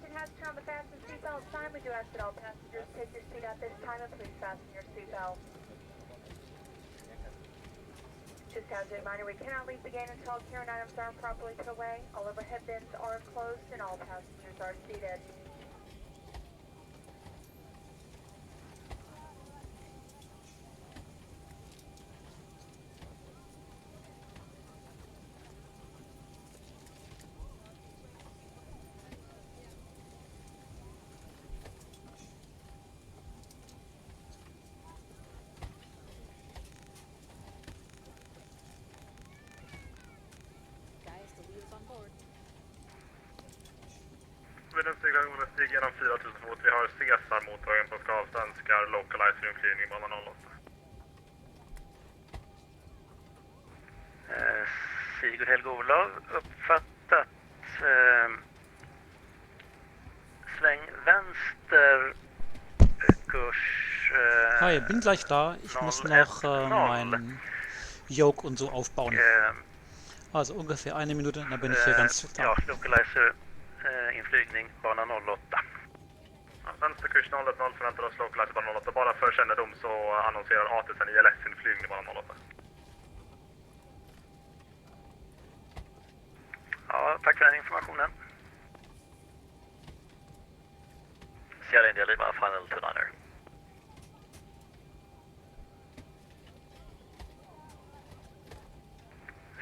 Captain has turned on the fasten seatbelt sign. We do ask that all passengers take your seat at this time and please fasten your seatbelt. Just as a reminder, we cannot leave the gate until all carrying items are properly put away. All overhead bins are closed and all passengers are seated. Vid en stigning stig genom 4000 fot. Vi har Cesar-mottagaren som ska avstänskar localizer inflygning bana 08. Sigurd Helge Olav, uppfattat. Sväng vänster, Kurs... Hi, bin gleich da. Ich muss noch meinen Yoke und so aufbauen. Also ungefähr 1 Minute, dann bin ich hier ganz da. Ja, localizer inflygning bana 08. Vänsterkurs 010 förväntar oss localizer bana 08. Bara för kännedom så annonserar ATC ILS inflygning bana 08. Ja, tack för den informationen. Sierra India Lima, final to niner.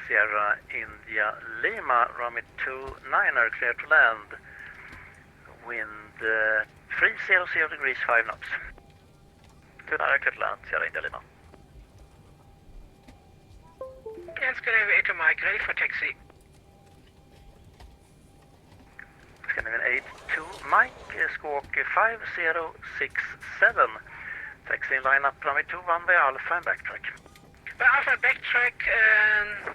Sierra India Lima, runway 29er, clear to land. Wind 300 degrees, 5 knots. 29er, clear to land, Sierra India Lima. Scandinavian 8 to Mike, ready for taxi. Scandinavian 8 to Mike, squawk 5067. Taxi in line up, runway 21 by Alpha and backtrack. By Alpha backtrack,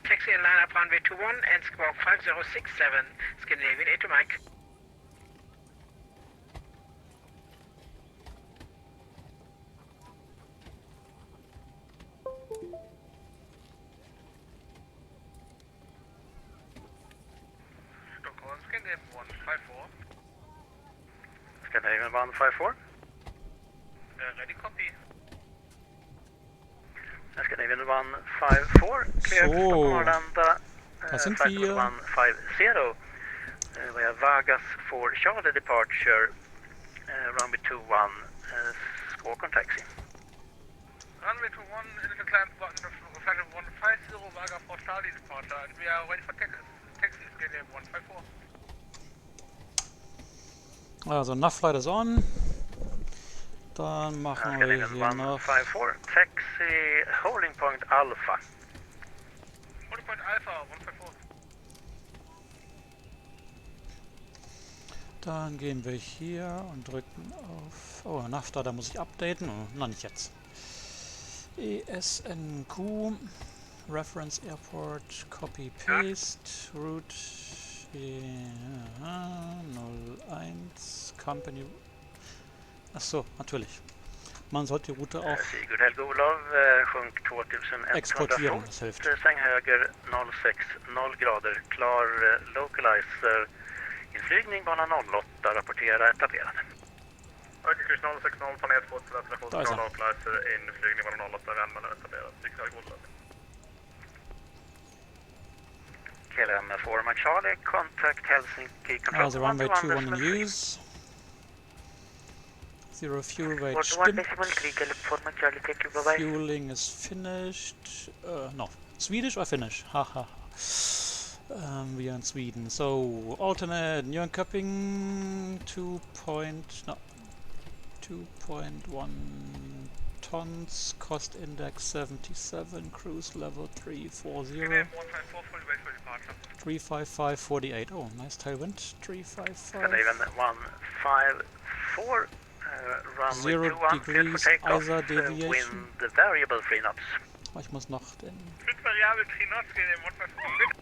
taxi in line up runway 21 and squawk 5067, Scandinavian 8 to Mike. Stockholm, Scandinavian 154. Scandinavian 154. Ready copy. Scandinavian 154, clear to Stockholm Arlanda, sind flight wir? 150. We have Vagas for Charlie departure, runway 21, squawk on taxi. Runway 21, initial climb button, flight 150, Vaga for Charlie departure, and we are ready for taxi, Scandinavian 154. Also nav flight is on. Dann machen wir hier noch... 154, taxi, holding point Alpha. Holding point Alpha, 154. Dann gehen wir hier und drücken auf... Oh, NAFTA, da muss ich updaten. Oh, noch nicht jetzt. ESNQ, Reference Airport, Copy Paste, Route 01, Company... Achso, natürlich. Man sollte die Route auch Sigurd Helge Olav, sjunk 2100 exportieren, fot, das hilft. sväng höger 060 grader, klar localizer, inflygning bana 08, rapportera etablerad. Ökar kurs 060, planet 2, destination, Da ist er. localizer, inflygning bana 08, vi anmäler etablerad. Sigurd Helge Olav. KLM format Charlie, contact Helsinki control. Also runway 21 in use. Zero fuel rate stimmt. Fueling is finished. No, Swedish or Finnish? Haha. We are in Sweden. So alternate Nyköping 2.1 tons. Cost index 77. Cruise level 340. 355.48. Oh, nice tailwind. 355. Scandinavian 154. Runway 0 21, degrees clear for ISA takeoff, deviation. wind variable 3 knots. Ich muss noch den... Variable 3 knots, Scandinavian 154.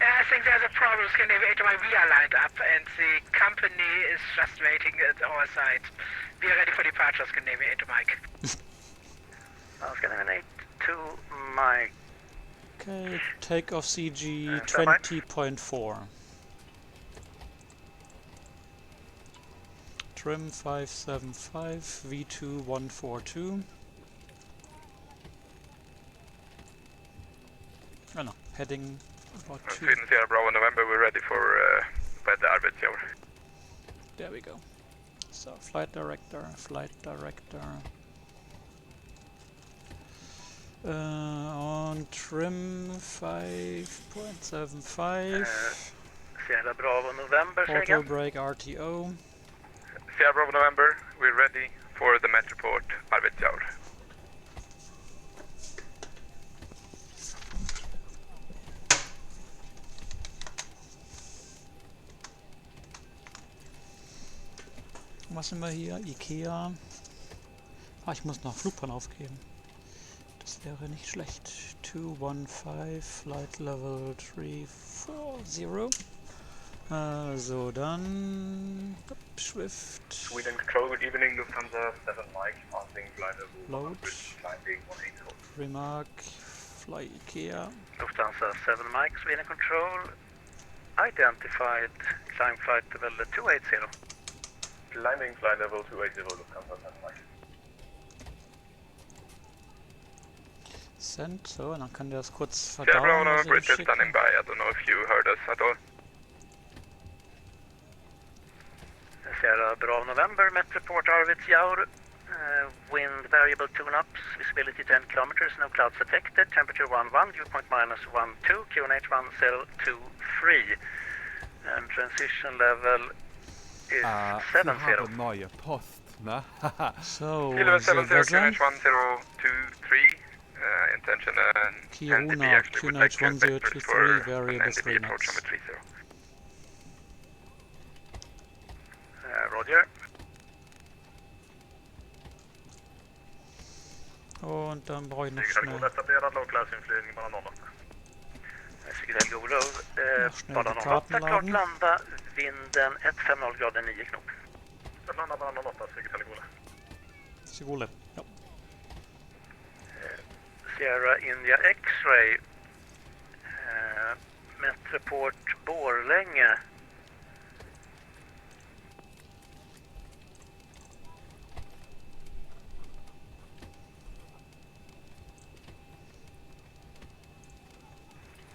I think there's a problem, Scandinavian 8 to Mike, we are lined up and the company is just waiting at our side. We are ready for departure, Scandinavian 8 to Mike. Scandinavian 8 to Mike. Okay, take off CG 20.4. trim 575, V2 142. Oh no, heading about 2. Sweden Sierra Bravo November, we're ready for weather Arbetsjaur. There we go. So, flight director. On trim 5.75. Sierra Bravo November, Auto brake RTO. Sierra Bravo November, we're ready for the Metroport Arbetsjaur. Was sind wir hier? Ikea. Ah, ich muss noch Flugplan aufgeben. Das wäre nicht schlecht. 215, Flight Level 340. Also dann... Swift. Sweden Control, good evening, Lufthansa 7 Mike, passing flight level Load. 100, climbing 180. Remark. Fly Ikea. Lufthansa 7 Mike, Sweden Control. Identified, climb flight level 280. Climbing flight level 280, Lufthansa 7 Mike. Send. So, und dann kann der das kurz Sierra Bravo verdauen. November, Also British schicken. standing by. I don't know if you heard us at all. Sierra Bravo November, Metroport Arvidsjaur. Wind variable 2 knots, visibility 10 kilometers, no clouds detected, temperature 11, dew point -12, QNH 1023. And transition level is 70. neue Post, ne? So, Kilo the 70, vessel. QNH 1023. Intention Kiruna, NDB actually would like QNH vectors for 1023, an variable NDB 3 approach knots. number 30. Roger. Und dann brauche ich noch Signal schnell, god etablerad, lågklassinflygning mellan 08. Signal god low, snäll bara till 08, kartan klart laden. landa, vinden 150 grader 9 knop. Landa mellan 08, Signal god. Sigole. Ja. Sierra India X-ray, Metroport Borlänge.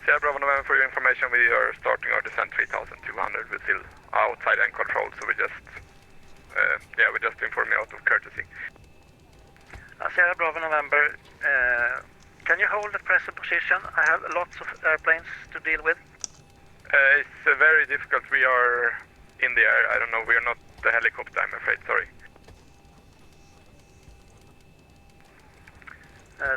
Sierra Bravo November, for your information, we are starting our descent 3200. We're still outside and control, so we just, we're just informing out of courtesy. Sierra Bravo November, can you hold the present position? I have lots of airplanes to deal with. It's very difficult. We are in the air. I don't know. We are not the helicopter, I'm afraid. Sorry.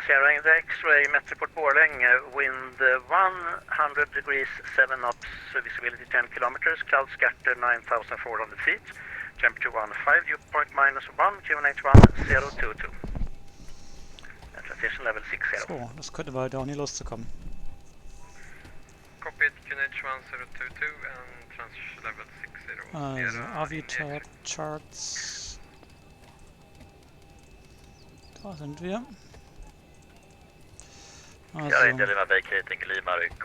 Sierra in the X-ray, Metroport Borlänge, wind 100 degrees 7 knots, visibility 10 kilometers, cloud scatter 9,400 feet, temperature 15, dew point -1, QNH 1022. And transition level 60. So, das könnte weiter auch nie loszukommen. Copied QNH 1022 and transition level 60. Also, Avitat Charts. Da sind wir. Also,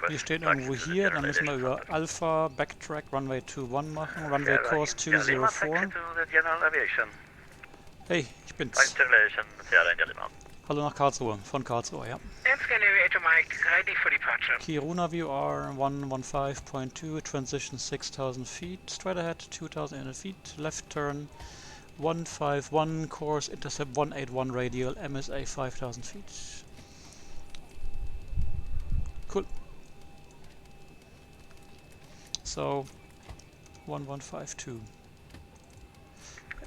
wir stehen irgendwo hier, dann müssen wir über Alpha Backtrack Runway 21 machen, Runway Course 204. Hey, ich bin's. Hallo nach Karlsruhe, von Karlsruhe, ja. And Scandinavia 8 Mike, ready for departure. Kiruna VR 115.2, transition 6,000 feet, straight ahead 2,800 feet, left turn 151, course intercept 181 radial, MSA 5,000 feet. Cool. So, 1152.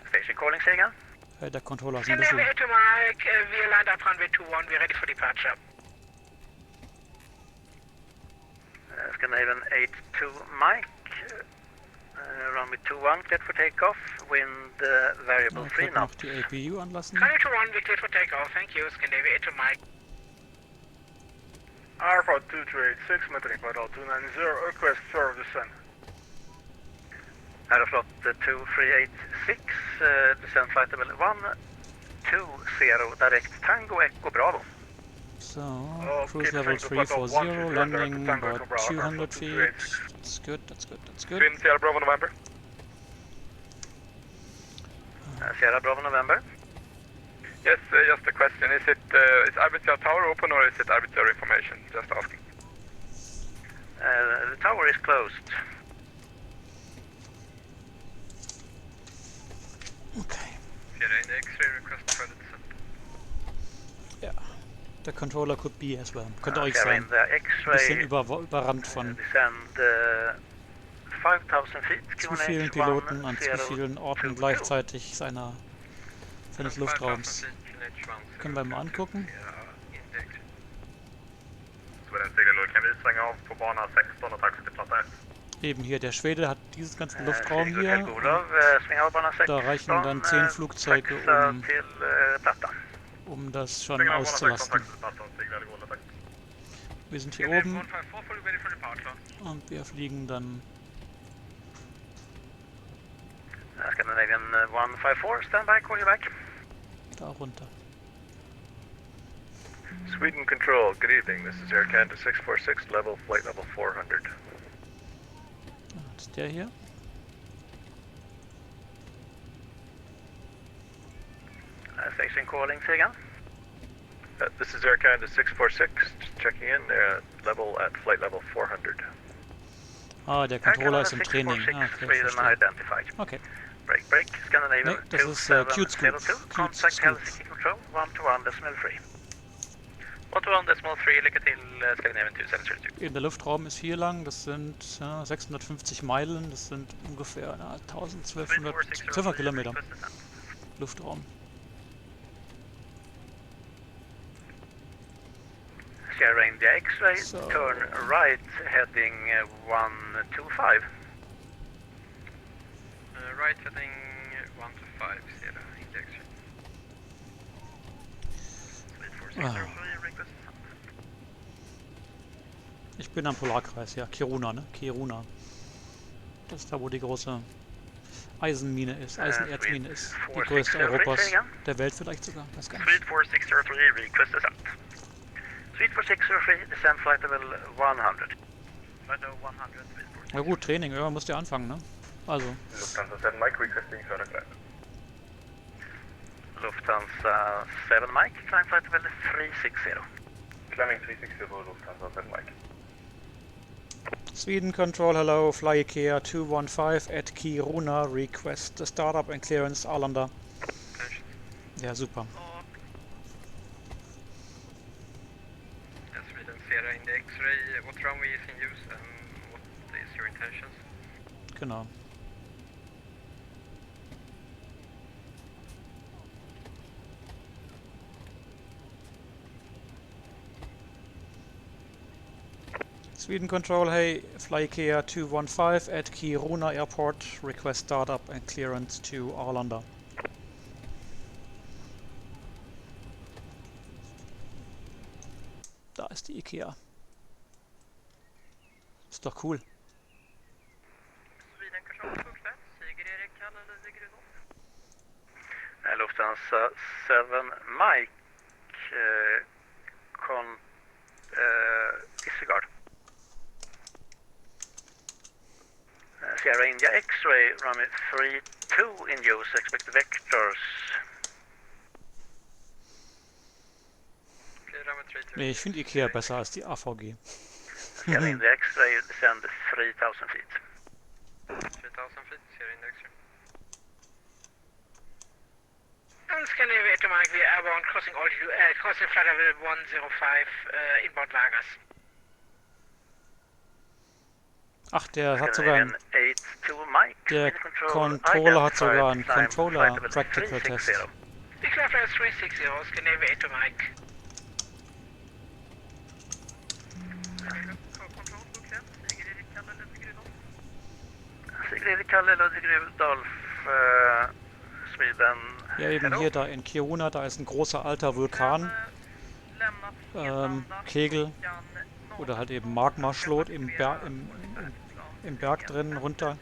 Station calling, say again. Der Controller ist ein bisschen... Scandinavia 8 Mike, we land up runway 21, we're ready for departure. Scandinavian 82 Mike, runway 21, cleared for takeoff, wind variable 3 noch knots. die APU anlassen. Runway 21, we're cleared for takeoff, thank you, Scandinavia 8 Mike. Alpha 2386, metric vital 290, request serve descent. Aeroflot 2386, descent flight level 120, direct Tango Echo Bravo. So, Oh, cruise keep level Tango Bravo 340, 120, landing Tango about Echo Bravo, 200 feet. 286. That's good, that's good, that's good. Twin Sierra Bravo November. Sierra Bravo November. Yes, just a question. Is Arbitsjahr Tower open or is it Arbitsjahr information? Just asking. The tower is closed. Okay. Sierra in the X-ray request credits. Ja. Der Controller could be as well. Könnte euch Sierra sein. in the Bisschen X-ray. überrannt von Descend 5000 feet. zu vielen Piloten an zu vielen Orten gleichzeitig seines Luftraums. Können wir mal angucken. Kan vi svänga av på bana 16 och taxi till platta 1? Eben hier, der Schwede hat diesen ganzen Luftraum Sigurd hier. Helgolov, sving av bana 16. Da reichen dann 10 Flugzeuge, taxa till platta. um das schon Svänga av bana 16, auszulasten. taxi till platta. Sigurd Helgolov, tack. Wir sind hier oben und wir fliegen dann. Scandinavian 154, stand by, call you back. Da runter. Sweden Control, good evening. This is Air Canada 646, flight level 400. Das ist der hier. Station calling, say again. This is Air Canada 646, just checking in, flight level 400. Ah, der Controller ist im Training. Ah, okay, Sweden verstehe. identified. Okay. Break, Scandinavian Nee, das ist Cute Scoop. 2702, Cute contact Scoop. Helsinki Control 121.3. 121.3, lycka till Scandinavian 2702. Der Luftraum ist hier lang, das sind 650 Meilen, das sind ungefähr 1200 Kilometer Luftraum. Sierra India X-ray, So. turn right, heading 125. Right heading 125, Sierra India X-ray. Ich bin am Polarkreis, ja, Kiruna, ne? Kiruna. Das ist da, wo die große Eisenmine ist, Eisenerzmine ist. Die größte Europas, der Welt vielleicht sogar, weiß gar nicht. Suite 4603, request descent. Suite 4603, descent flight level 100. Flight level 100, Suite 4603. Na gut, Training, irgendwann musst du ja anfangen, ne? Also. Lufthansa 7 Mike requesting further climb. Lufthansa 7 Mike, climb flight level 360. Climbing 360 for Lufthansa 7 Mike. Sweden Control, hello, fly IKEA 215 at Kiruna, request the startup and clearance Arlanda. Ja, super. Sweden Sierra in the X-ray, what runway is in use and what is your intentions? Genau. Sweden Control, hey, fly IKEA 215 at Kiruna Airport, request startup and clearance to Arlanda. Da ist die IKEA. Ist doch cool. Sweden Control, Skogstad, Sigurd Erik, Kalle, Sigurd Lufthansa 7 Mike, disregard. Sierra India X-ray, runway 32 in use, expect vectors. Nee, ich finde IKEA besser als die AVG. Sierra India X-ray, descend 3000 feet. 3000 feet, Sierra in the X-ray. Scandinavia to Mike, we are airborne crossing altitude, crossing flight level 105, inbound Vargas. Ach, der hat sogar ein... Der Controller hat sogar einen Controller-Practical-Test. Declare flight 360, Scandinavia to Mike. Sigurd Erik, Kalle, Ludvig Rudolf, Sweden. Ja, eben hier da in Kiruna, da ist ein großer alter Vulkan, Kegel oder halt eben Magma-Schlot im Berg drin runter.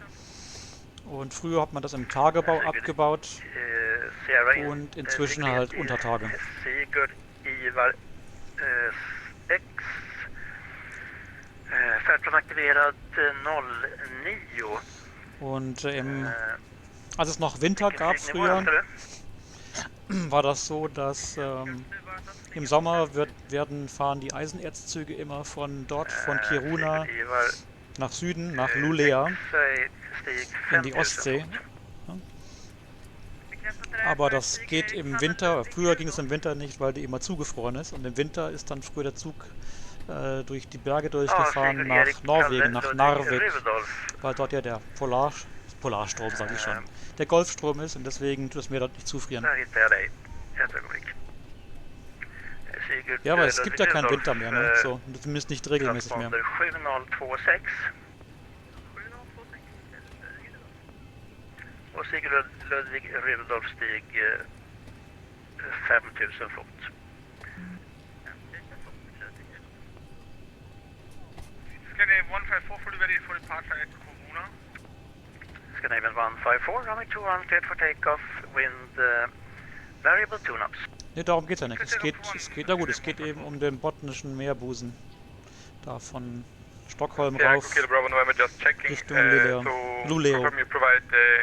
Und früher hat man das im Tagebau abgebaut und inzwischen halt unter Tage. Sigurd Ivar X, färdplan aktiverad 09. Und im Als es noch Winter gab früher, war das so, dass im Sommer fahren die Eisenerzzüge immer von dort, von Kiruna nach Süden, nach Lulea, in die Ostsee. Ja. Aber das geht im Winter, früher ging es im Winter nicht, weil die immer zugefroren ist. Und im Winter ist dann früher der Zug durch die Berge durchgefahren nach Norwegen, nach Narvik, weil dort ja der Polarstrom, sage ich schon, der Golfstrom ist und deswegen tut es mir dort nicht zufrieren. Ja, aber es gibt ja keinen Winter mehr, ne? So, zumindest nicht regelmäßig mehr. Och Sigurd Ludvig Rudolf Stig 5000 fot. Scandinavian 154 fully ready for departure at Kiruna. Scandinavian 154, runway 21 cleared for takeoff, wind variable 2 knots. Ne, darum geht's ja nicht. Es geht eben um den botnischen Meerbusen. Da von Stockholm rauf Richtung Luleo,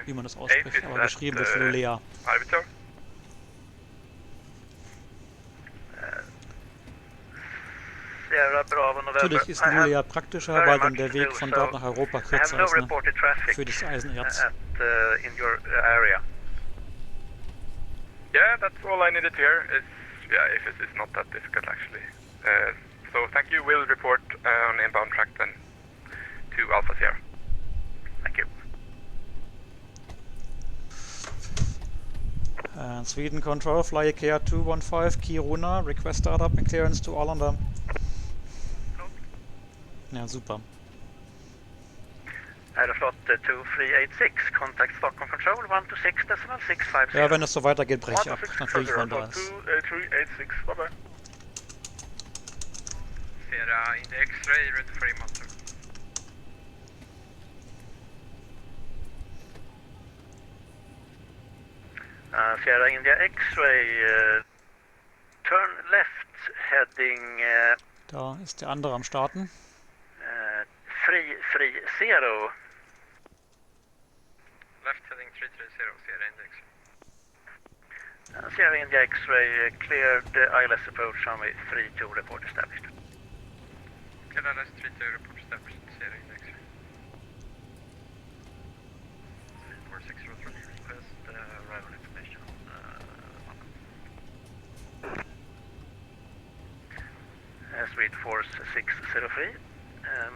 wie man das ausspricht, aber geschrieben wird Lulea. Natürlich ist Lulea praktischer, weil dann der Weg von dort nach Europa kürzer ist, ne? Für das Eisenerz. Yeah, that's all I needed to hear. If it's not that difficult actually. So thank you. We'll report on inbound track then to Alpha Sierra. Thank you. And Sweden Control, fly IKEA 215, Kiruna, request startup and clearance to Arlanda. Ja, super. Aeroflot 2386, contact Stockholm Control 126.650. Ja, wenn es so weitergeht, breche ich ab. Dann fliege ich von da aus. 2386, bye bye. Sierra in the X-ray, ready for master. Sierra India X-ray, turn left, heading... Da ist der andere am Starten. Free zero. Left heading 330, Sierra India X-ray. Sierra India X-ray, cleared ILS approach, runway 32, report established. Cleared ILS 32, report established, Sierra India X-ray. 4603, request arrival information. Swede Force 603.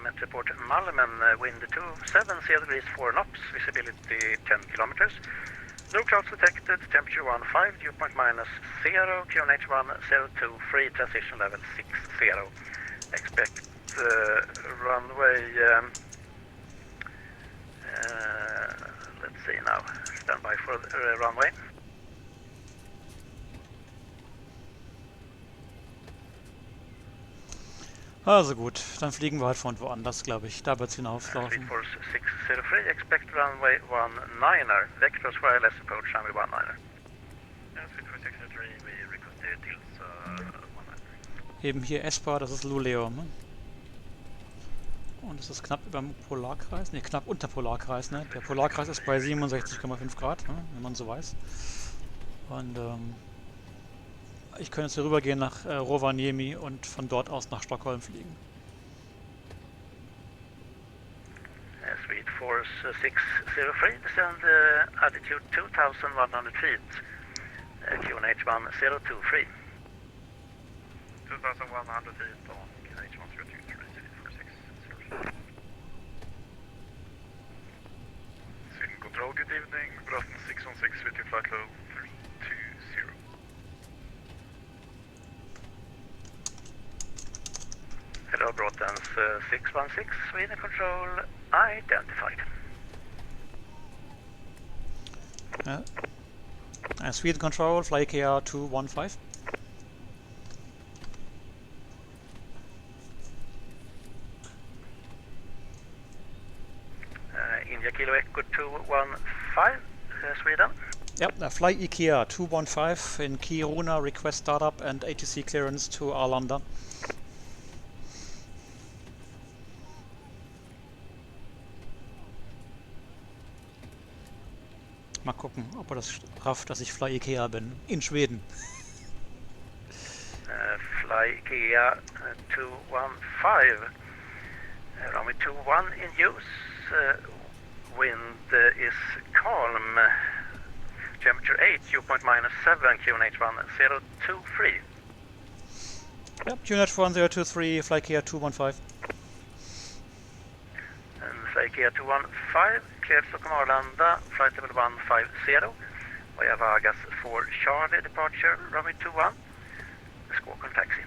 Met report Malmen, wind 27 degrees 4 knots, visibility 10 kilometers. No clouds detected, temperature 15, dew point -0, QNH 102, free transition level 60. Expect runway, let's see now, stand by for runway. Also gut, dann fliegen wir halt von woanders, glaube ich. Da wird es hinauflaufen. Force 603, expect runway 19er, vectors for ILS approach, runway 19er. Eben hier ESPA, das ist Luleo, ne? Und es ist knapp über dem Polarkreis, ne, knapp unter Polarkreis, ne? Der Polarkreis ist bei 67,5 Grad, ne? Wenn man so weiß. Und ich könnte jetzt hier rübergehen nach Rovaniemi und von dort aus nach Stockholm fliegen. Swede Force 603, descend altitude 2100 feet, QNH 102 free. 2100 feet on QNH 102, 346. Sweden Control, good evening. Boston 616 with your flight level 320. Hello, Broadlands 616, Sweden Control, identified. Sweden Control, fly IKEA 215. India Kilo Echo 215, Sweden. Yep, fly IKEA 215 in Kiruna, request startup and ATC clearance to Arlanda. Mal gucken, ob er das rafft, dass ich Fly Ikea bin. In Schweden. Fly IKEA 215. Runway 21 in use. Wind is calm. Temperature 8, dew point -7, QNH 1023. Yep, QNH 1023, Fly Ikea 215. And Fly IKEA 215, cleared Stockholm Arlanda, flight level 150. Via Vegas for Charlie, departure, runway 21. Squawk on taxi.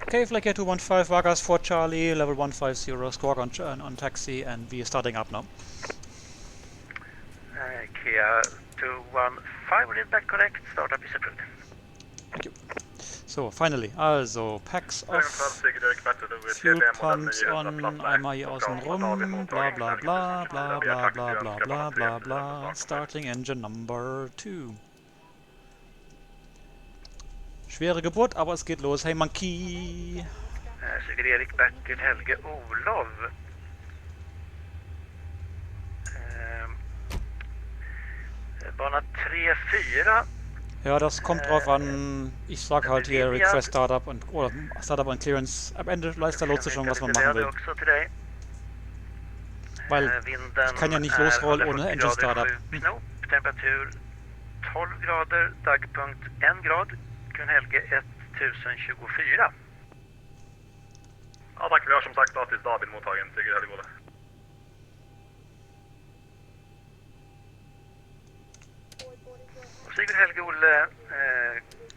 Okay, Fly Ikea 215, Vargas for Charlie, level 150, squawk on taxi, and we are starting up now. IKEA 215, we did that correct, startup is approved. Thank you. So, finally, also, packs off, fuel pumps on, einmal hier außen rum, bla bla bla, bla bla bla bla bla bla bla, starting engine number 2. Schwere Geburt, aber es geht los. Hey Monkey! Sigurd Erik, Bertil, Helge, Olof. Bana 3-4. Ja, das kommt drauf an. Ich sag halt hier Request Startup und oder Startup und Clearance. Am Ende weiß der Lotse schon, was man machen will. Weil ich kann ja nicht losrollen ohne Engine Startup. Temperatur 12 grader, dagpunkt 1 grad. Kun Helge 1024. Ja tack, vi har som sagt status David mottagen, Sigurd Helge Ole. Sigurd Helge Ole,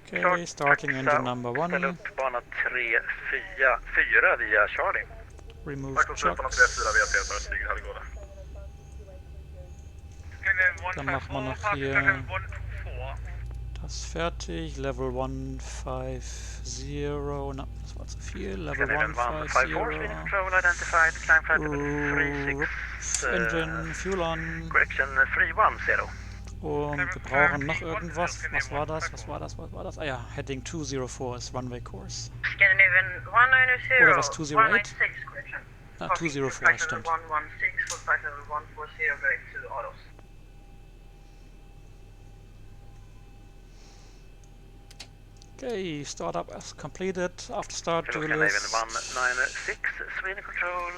Okay, starting engine number 1. Ställ upp bana 3-4 via Charlie. Remove Tack och slut bana 3-4 via Peter, Sigurd Helge Ole. Dann machen wir noch hier das fertig. Level 150. Na, das war zu viel. Level 150. Engine, Fuel on. Correction 310. Und wir brauchen noch irgendwas. Was war das? Was war das? Was war das? Ah ja, Heading 204 ist Runway Course. Scandinavian 190. Oder was, 208? 196, correction. Ah, 204, stimmt. 116 for flight level 140 back to autos. Okay, startup as completed. After start, Scandinavian 196, Sweden control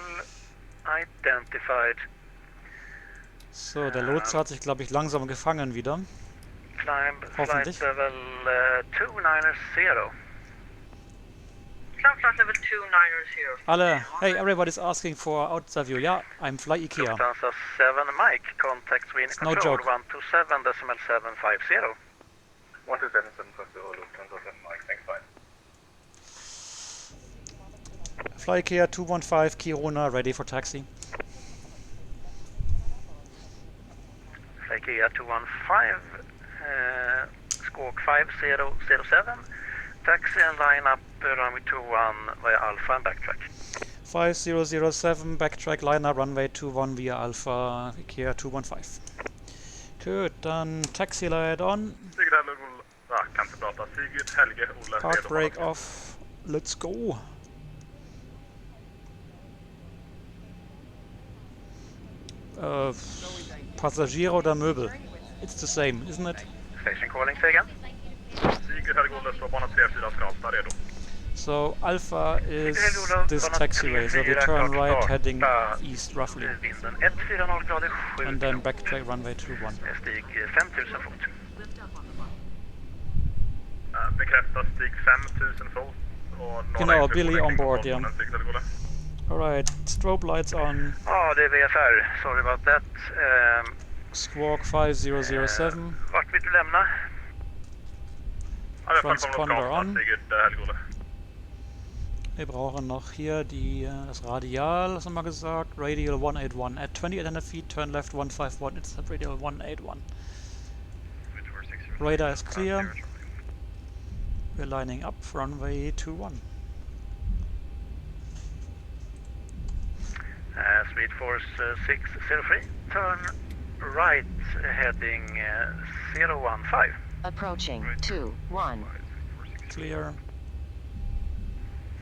identified. So, der Lotse hat sich, glaube ich, langsam gefangen wieder. Climb Hoffentlich. flight level 290. Climb flight level 290. Alle, hey, everybody's asking for outside view. Yeah, I'm Fly Ikea. Lufthansa 7 Mike, contact Sweden No control joke. 127.750. 127.750, Lufthansa 7 Mike, thanks fine. Fly Ikea 215, Kiruna, ready for taxi. IKEA 215, squawk 5007, taxi and line up runway 21 via Alpha and backtrack. 5007, backtrack, liner, runway 21 via Alpha, Ikea 215. Good, dann taxi light on. Sigurd Helge Ole, kan inte prata. Sigurd Helge Ole, Park brake off. Let's go. Passagiere oder Möbel? It's the same, isn't it? Station calling, say again. Sigurd Helge Ole, så bana 3-4 Skarpstad redo. So Alpha is this taxiway, so we turn right heading east roughly. Vinden 140 grader 7. And then backtrack runway 21. Stig 5000 fot. Bekräfta stig 5000 fot. Och Genau, Billy on board, yeah. Sigurd Helge Ole. Alright, strobe lights on. Ja, det är VFR. Sorry about that. Squawk 5007. Vart vill du lämna? Ja, jag Transponder kommer on. Sigurd Helge Ole. Wir brauchen noch hier das Radial, das haben wir gesagt. Radial 181. At 2800 feet, turn left 151. It's at radial 181. Radar is clear. We're lining up runway 21. Speed force 603. Turn right heading 015. Approaching 21. Clear.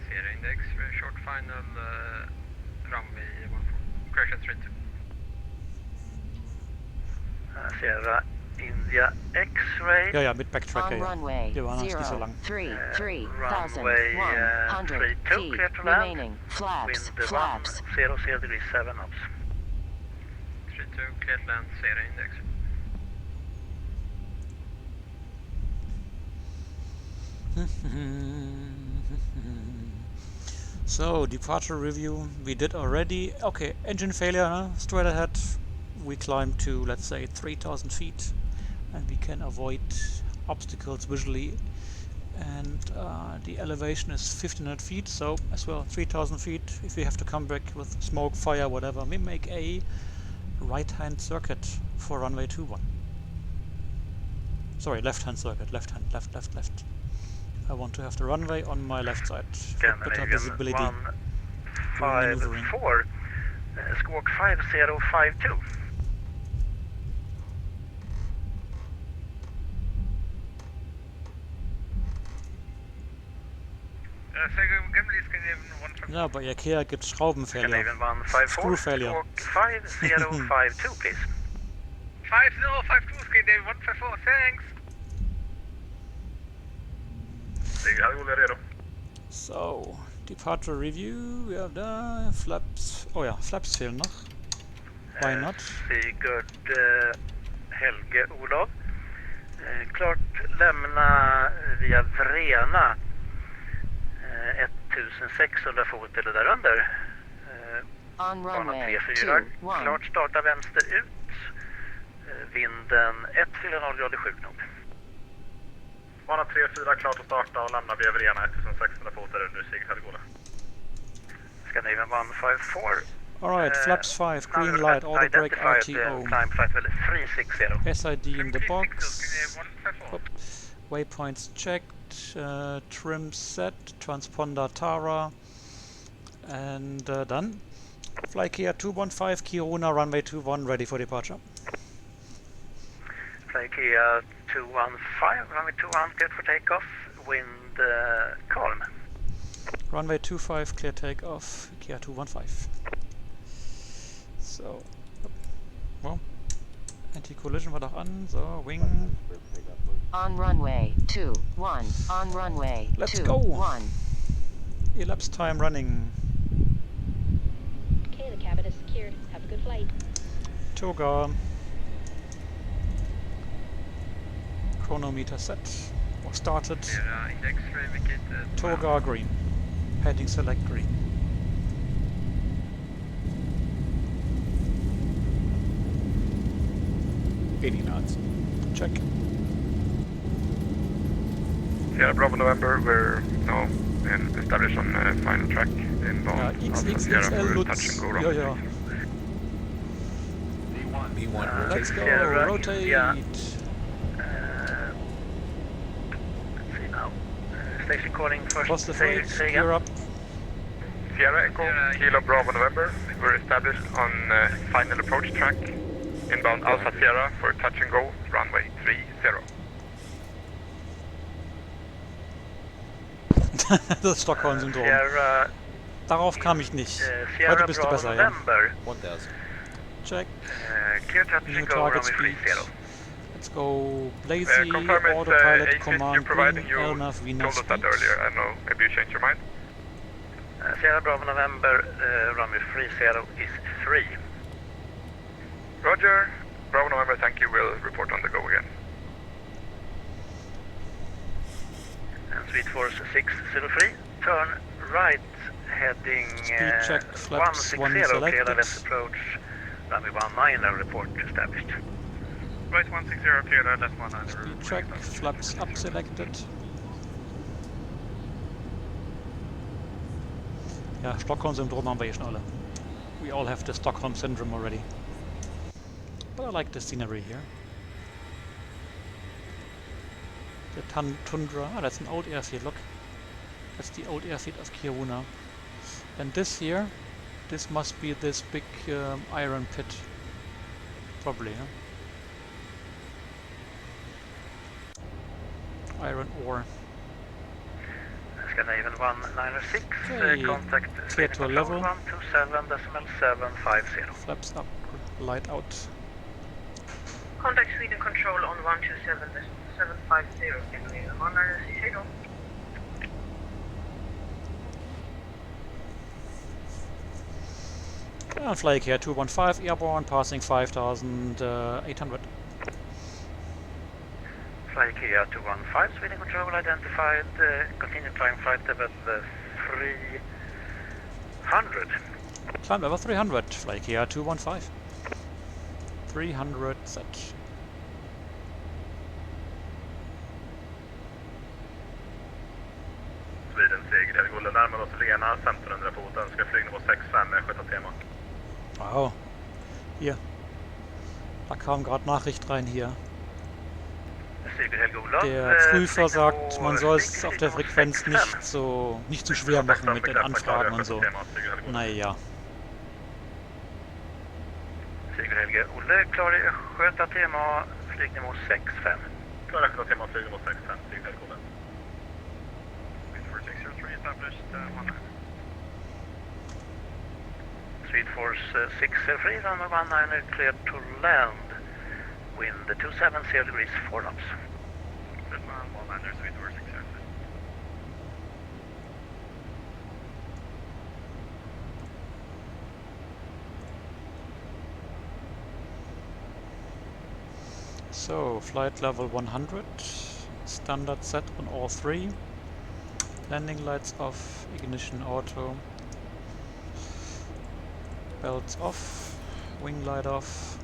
Sierra index, short final, runway 14, correction 32. Sierra India X-ray. Ja, ja, mit Backtracker, On ja. runway Die waren nicht so 0, lang. 3,100 32 feet clear to land. remaining. Flaps, Wind flaps. 100 degrees 7 knots. 32 clear to land, Sierra Index. So, departure review we did already. Okay, engine failure, huh? Straight ahead. We climbed to, let's say, 3,000 feet, and we can avoid obstacles visually. And the elevation is 1,500 feet, so as well 3,000 feet. If we have to come back with smoke, fire, whatever, we make a right-hand circuit for runway 21. Sorry, left-hand circuit. Left. I want to have the runway on my left side for better visibility. 154, squawk 5052. Gimli Scandinavian 154. Ja, bei IKEA gibt es Schraubenfailure. Scandinavian 154, Screw failure. squawk 5052, please. 5052 Scandinavian 154, thanks! So, departure review, we have done flaps. Oh ja, flaps fehlen noch. Why not? Sigurd Helge Olof. Klart lämna via Vrena 1600 fot eller därunder. On Bana runway 34. 21. Klart starta vänster ut. Vinden 140 grader 7 knop. Bana 34, klart att starta och lämna via Vrena 1600 fot där under Sigurd Helgola. Scandinavian 154. Alright, flaps 5, green light, auto brake RTO. Climb flight level 360. SID in the box. Scandinavian 154. Waypoints checked, trim set, transponder Tara, and done. Fly Kia 215, Kiruna, runway 21, ready for departure. Fly Kia 215, runway 21, cleared for takeoff. Wind calm. Runway 25, clear takeoff, Kia 215. So, well, anti-collision war doch an, so, wing. On runway 21. On runway Let's 21. go. Elapsed time running. Okay, the cabin is secured. Have a good flight. Toga. Chronometer set. Or started. Sierra Index indicated. Toga green. Heading select green. $80 knots. Check. Sierra Bravo November, we're now established on final track inbound Alpha Sierra for touch and go Ja, round. ja. B1, Let's go, Sierra rotate. India. Let's see now. Station calling first. Cross the Say brakes, again. gear up. Sierra Echo, Kilo Bravo November, we're established on final approach track inbound Alpha Sierra for touch and go runway 30. Das Stockholm-Syndrom. Sierra, Darauf kam ich nicht. Sierra Heute bist du Bravo besser, ja. November. 1000. Check. Clear touch New and go target runway speed. 30. Let's go. Blazy, Confirm it's autopilot, A6 command, you're providing, green, you LNAV, told VNAV us that speed. earlier, I know, maybe you changed your mind. Sierra Bravo November, runway 30 is 3. Roger, Bravo November, thank you, we'll report on the go again. And Sweet Force 603, turn right, heading Speed check, flaps 160, 1 clear selected. left approach, runway 19, report established. Right 160, clear left 19. Speed check, flaps up selected. Ja, Stockholm-Syndrom haben wir eh schon alle. We all have the Stockholm syndrome already. But I like the scenery here. The Tundra, that's an old airfield, look. That's the old airfield of Kiruna. And this here, this must be this big iron pit. Probably, huh? Iron ore. Scandinavian 196, Okay, contact clear to a level. 127.750. Flaps up, light out. Contact Sweden Control on 127.750. Can we honor the signal? And flight here 215 airborne, passing 5,800. Flight Heja 215, Sweden Control identified, continue climb flight level 300. Climb level 300, flight here 215. 300 set. Sweden seger, vi går närmare oss Lena, 1500 fot, önskar flygnivå 65 med sköta tema. Wow. Hier. Da kam gerade Nachricht rein hier. Der Prüfer sagt, man soll es auf der Frequenz nicht so schwer machen mit den Anfragen und so. Naja. Sigurd Helge, Olle, klar i sköta tema, flygnivå 65. Klar i sköta tema, flygnivå 65, Sigurd Helge, Olle. 4603 established, 19. Swedforce 603, runway 19 cleared to land. Wind 270 degrees, 4 knots. Good man, 19, Swedforce 603. So, flight level 100, standard set on all three. Landing lights off, ignition auto. Belts off, wing light off.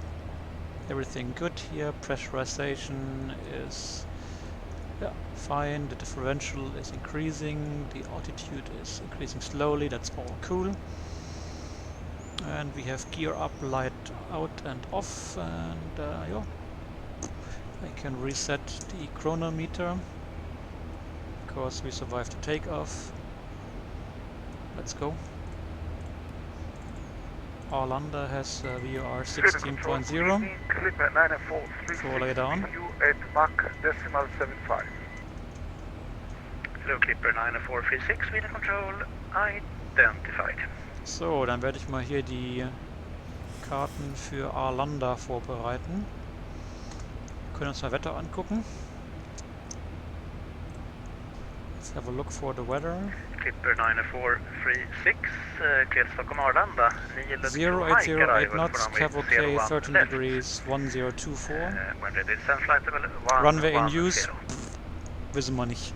Everything good here. Pressurization is fine. The differential is increasing. The altitude is increasing slowly. That's all cool. And we have gear up, light out and off. And yeah, I can reset the chronometer because we survived the takeoff. Let's go. Arlanda has VOR 16.0. Clip at 943. So lay down. At Mach decimal 75. Hello Clipper 9436, Sweden Control identified. So, dann werde ich mal hier die Karten für Arlanda vorbereiten. Wir können uns mal Wetter angucken. Let's have a look for the weather. Clipper 9436, cleared Stockholm Arlanda. 0808 knots, cavalcade 13 degrees, 1024. When ready, descend flight level 110. Runway in use? Wissen wir nicht.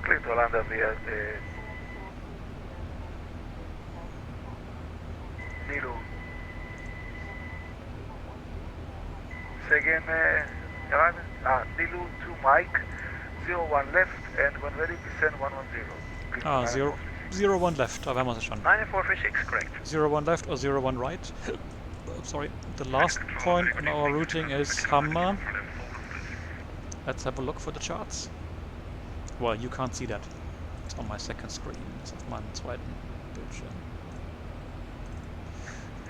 Clear to land via Nilu. Second, Nilu to Mike, 01 left, and when ready, descend 110. Ah, 01 left, da werden wir sie schon. 9436, correct. 01 left or 01 right. Sorry, the last point on our routing is Hammer. Let's have a look for the charts. Well, you can't see that. It's on my second screen. It's auf meinem zweiten Bildschirm.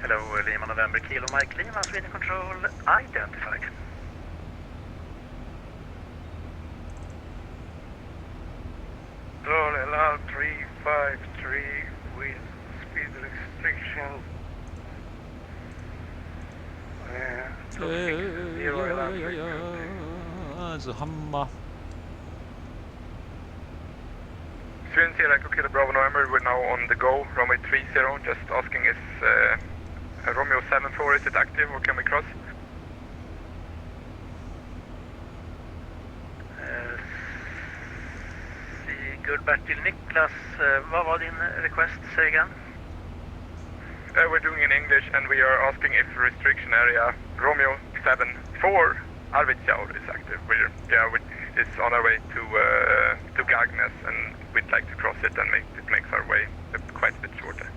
Hello, Lima November Kilo Mike Lima, Sweden Control identified. Roll allow 353 with speed restriction. Also Hammer. Sweden Sierra, Kilo Bravo November, we're now on the go, runway 30, just asking is Romeo 74, is it active or can we cross? Sigurd Bertil Niklas, vad var din request? Say again. We're doing in English and we are asking if restriction area Romeo 74 Arvidsjaur is active. It's on our way to Gagnes and we'd like to cross it and it makes our way quite a bit shorter.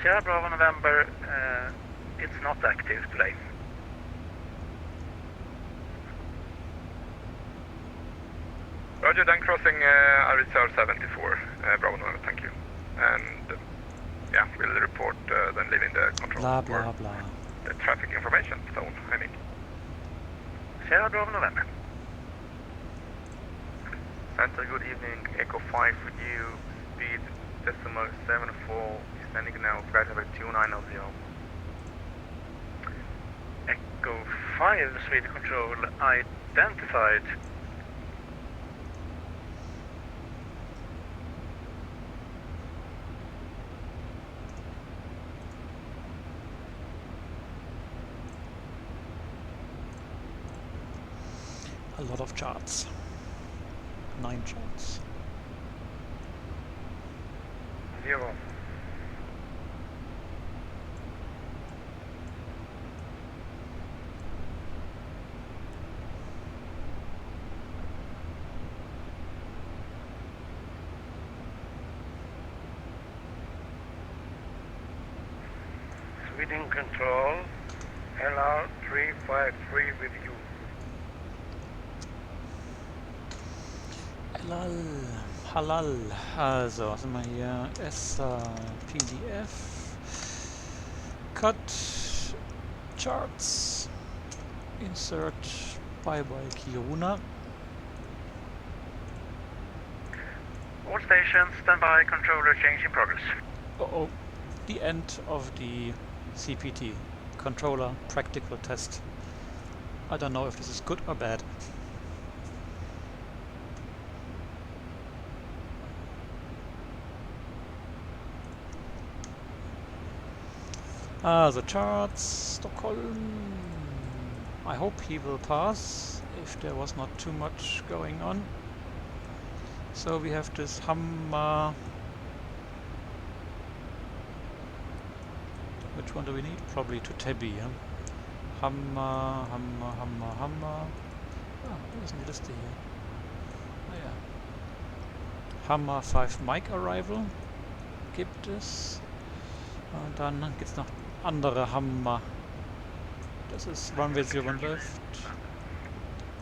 Sierra Bravo November, it's not active today. Roger, then crossing Arvidsjaur 74, Bravo November, thank you. And yeah, we'll report then leaving the control. Blah blah blah. The traffic information zone, I mean. Sierra Bravo November. Santa, good evening. Echo 5 with you. Speed decimal 74. Standing now, flight level 2900. Echo 5, Sweden Control identified. A lot of charts. 9 charts. 0. Sweden Control, LR 353 with you. Halal. Also, was haben wir hier? ESSA PDF. Cut. Charts. Insert. Bye bye Kiruna. All stations, standby, controller change in progress. Uh-oh. The end of the CPT. Controller practical test. I don't know if this is good or bad. The charts, Stockholm. I hope he will pass, if there was not too much going on. So we have this Hammer. Which one do we need? Probably to Tabby, yeah? Hammer. Ah, wo ist denn die Liste hier? Ah ja. Hammer 5 Mike Arrival gibt es. Und dann gibt es noch andere Hammer. Das ist Runway 01 Left.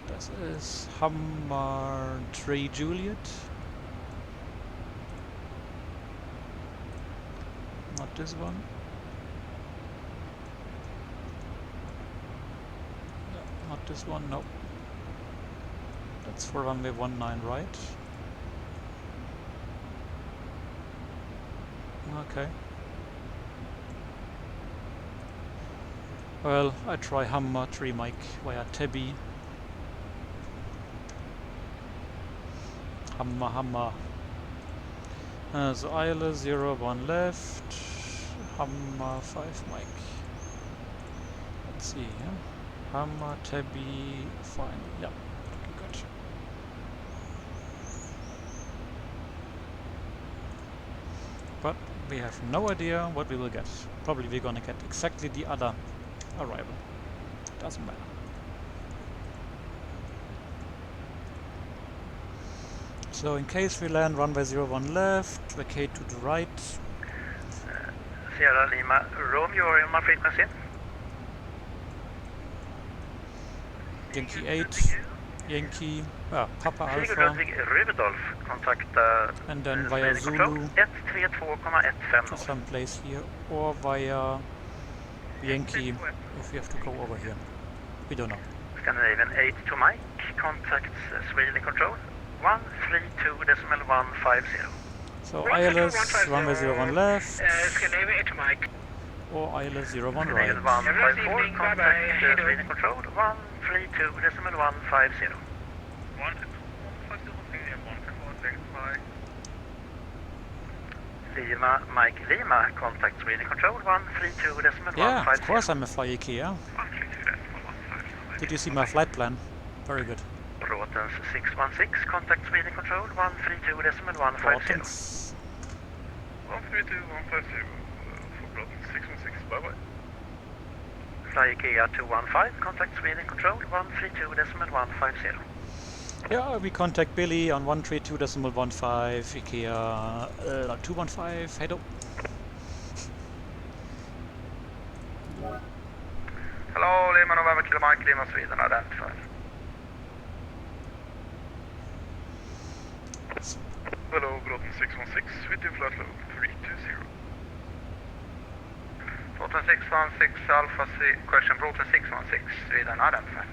Das ist Hammer 3 Juliet. Not this one. No, not this one, no. That's for runway 19 right. Okay. Well, I try Hammer 3 Mike via Tabby. Hammer. So Isla 01 left. Hammer 5 Mike. Let's see, yeah? Hammer, Tabby, fine. Yeah, looking good. But we have no idea what we will get. Probably we're gonna get exactly the other arrival. Doesn't matter. So in case we land runway 01 left, vacate to the right. Sierra Lima, Romeo, are you on my frequency? Yankee 8, Yankee, Papa Alpha, Rudolf, contact and then via Zulu 132,150. to some place here, or via Yankee if we have to go over here. We don't know. Scandinavian 8 to Mike, contacts Sweden Control 132.150. So ILS runway 01 left, Scandinavian 8 to Mike. or ILS 01 right. Scandinavian 154, contact Sweden Control 132.150. 154, Lima, Mike Lima, contact Sweden Control 132.150. Yeah, of course I'm a fly IKEA. Did you see my flight plan? Very good. Brotens 616, contact Sweden Control 132.150. Brotens. 132.150 for Brotens 616, bye bye. Fly IKEA 215, contact Sweden Control 132.150. Yeah, we contact Billy on 132.15, IKEA 215, Heja. Hello, Lima November Kilo Mike, Lima Sweden identified. Hello, Brotens 616, with you flight level 320. Brotens 616, Alpha C, question Brotens 616, Sweden identified.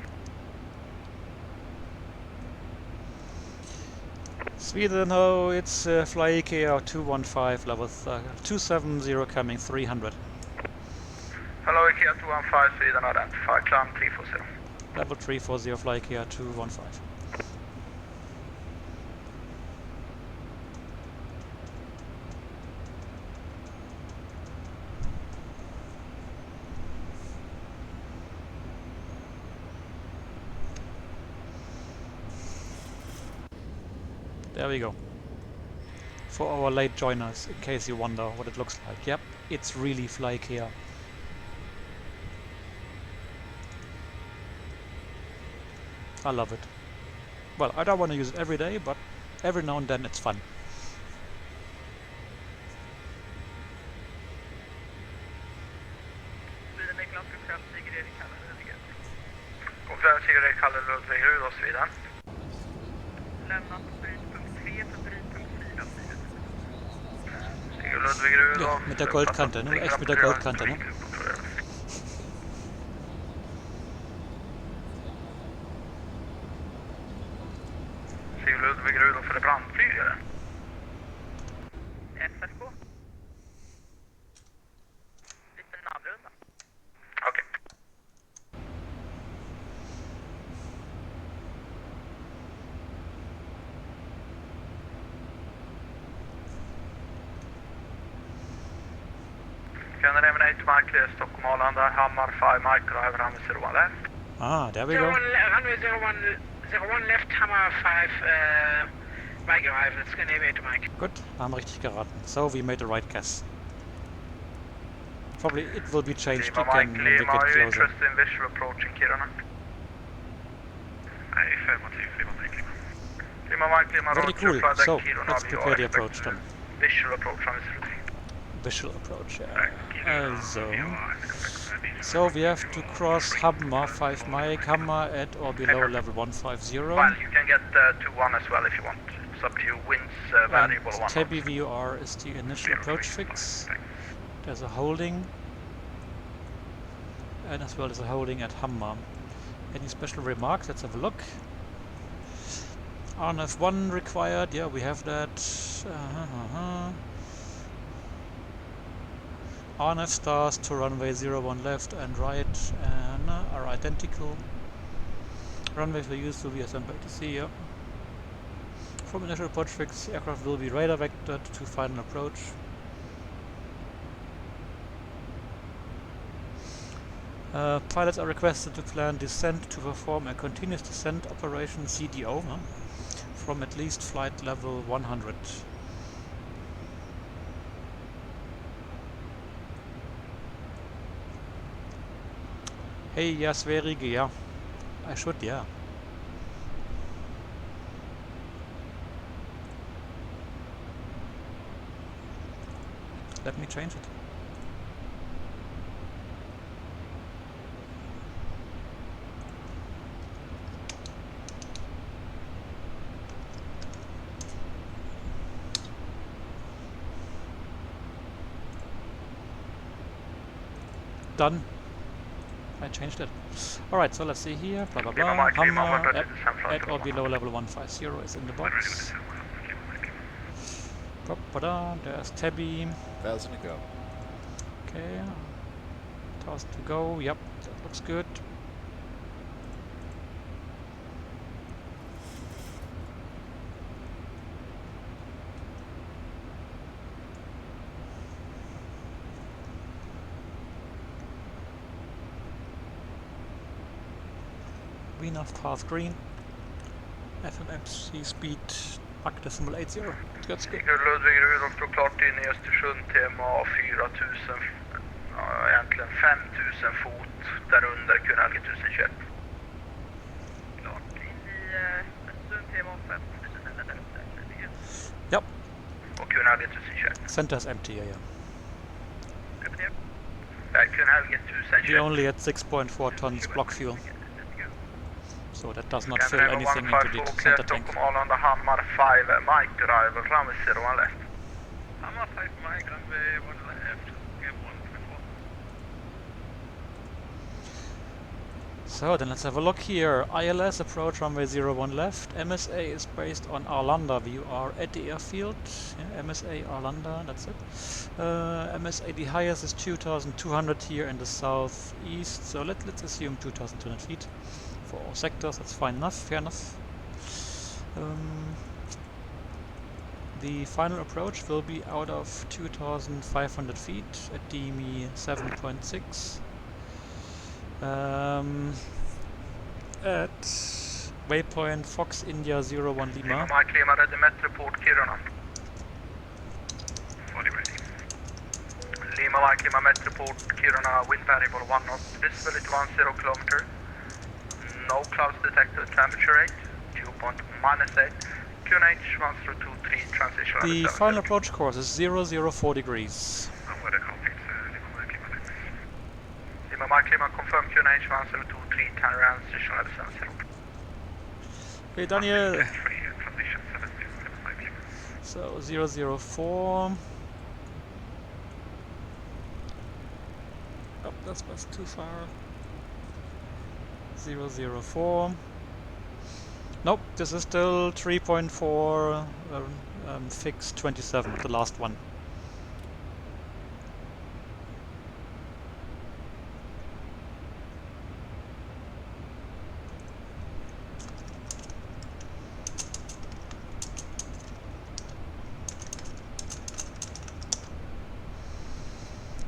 Sweden, no, it's fly IKEA 215, level 270, coming 300. Hello, IKEA Kia 215, Sweden, identify, climb 340. Level 340, fly Kia 215. There we go. For our late joiners, in case you wonder what it looks like. Yep, it's really fly Kia. I love it. Well, I don't want to use it every day, but every now and then it's fun. Confirm Sigrid Kalle Ludvig Rudolf, Sweden. Lämnat brytpunkt 3 för brytpunkt 4. Sigrid Ludvig Rudolf. Ja, mit der Goldkante, ne? Echt mit der Goldkante, ne? Sigrid Ludvig Rudolf, är det brandflygare? SSK. Lite navnrunda. Okej. Can eliminate Mike clear Stockholm Arlanda, Hammar 5 micro, have runway 01 left. Ah, there we go. Runway 01 left, Hammer 5, Mike arrival, Scandinavia to Mike. Gut, haben richtig geraten. So, we made the right guess. Probably it will be changed Lima again Mike, when we Lima, get are you closer. interested in visual approach in Kiruna? Nej, affirmativ, Lima Mike, Lima. Lima Mike, Lima, Very Roger, cool. flight So, Kiruna, let's we prepare are the expecting approach then. Visual approach on this Visual approach, yeah. So we have to cross Hammer 5 Mike, Hammer at or below level 150. Well, you can get 2-1 as well if you want. It's up to you. Winds variable 1. Tabby VOR is the initial approach fix. There's a holding. And as well as a holding at Hammer. Any special remarks? Let's have a look. RNF1 required. Yeah, we have that. RNF stars to runway 01 left and right are identical. Runway for use will be assigned by VATC, yeah. From initial approach fix, aircraft will be radar vectored to final approach. Pilots are requested to plan descent to perform a continuous descent operation CDO from at least flight level 100. Hey, yes, very good, yeah. I should, yeah. Let me change it. Done. I changed it. Alright, so let's see here. Blah blah blah. Hammer at or below level 150 is in the box. There's Tabby. 1,000 to go. Okay. 1,000 to go. Yep, that looks good. Enough path green. FMMC speed Mach decimal 80. That's good. Sigurd Ludvig Rudolf står klart in i Östersund, TMA 4000, ja, egentligen 5000 fot, därunder kunna 1021. Klart in i Östersund, TMA 5000. Yep. Och kunna 1021. Center is empty, yeah. Kunna 1021. We're only at 6.4 tons block fuel. So that does not fill anything into the center tank. Stockholm Arlanda Hammar 5 Mike arrival runway 01 left. Hammar 5 Mike runway 1 left. So then let's have a look here. ILS approach runway 01 left. MSA is based on Arlanda VUR at the airfield. Yeah, MSA Arlanda, that's it. MSA, the highest is 2,200 here in the southeast. So let's assume 2,200 feet for all sectors. That's fine enough, fair enough. The final approach will be out of 2,500 feet at DME 7.6. At waypoint Fox India 01 Lima. Mike Lima, ready Met report Kiruna. Fully ready. Lima Mike Lima, Met report Kiruna, wind variable 1 knot, visibility 10 kilometer. No clouds detected, temperature rate, dew point -8, QNH 1023, transition. The final approach course is 004 degrees. Lima Mike Lima, confirm QNH 1023, transition level 70. Okay, Daniel. So 004. Oh, that's too far. 004. Nope, this is still 3.4 fix 27, the last one.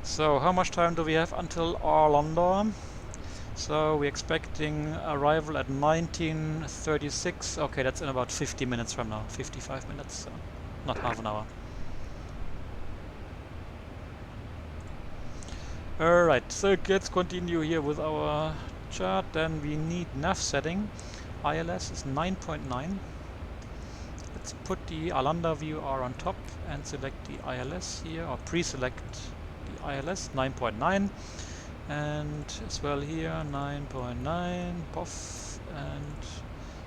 So how much time do we have until Arlanda? So we're expecting arrival at 19:36. Okay, that's in about 50 minutes from now. 55 minutes, so not half an hour. Alright, so let's continue here with our chart. Then we need nav setting. ILS is 9.9. Let's put the Arlanda VUR on top and select the ILS here, or pre-select the ILS 9.9. And as well here 9.9 POF and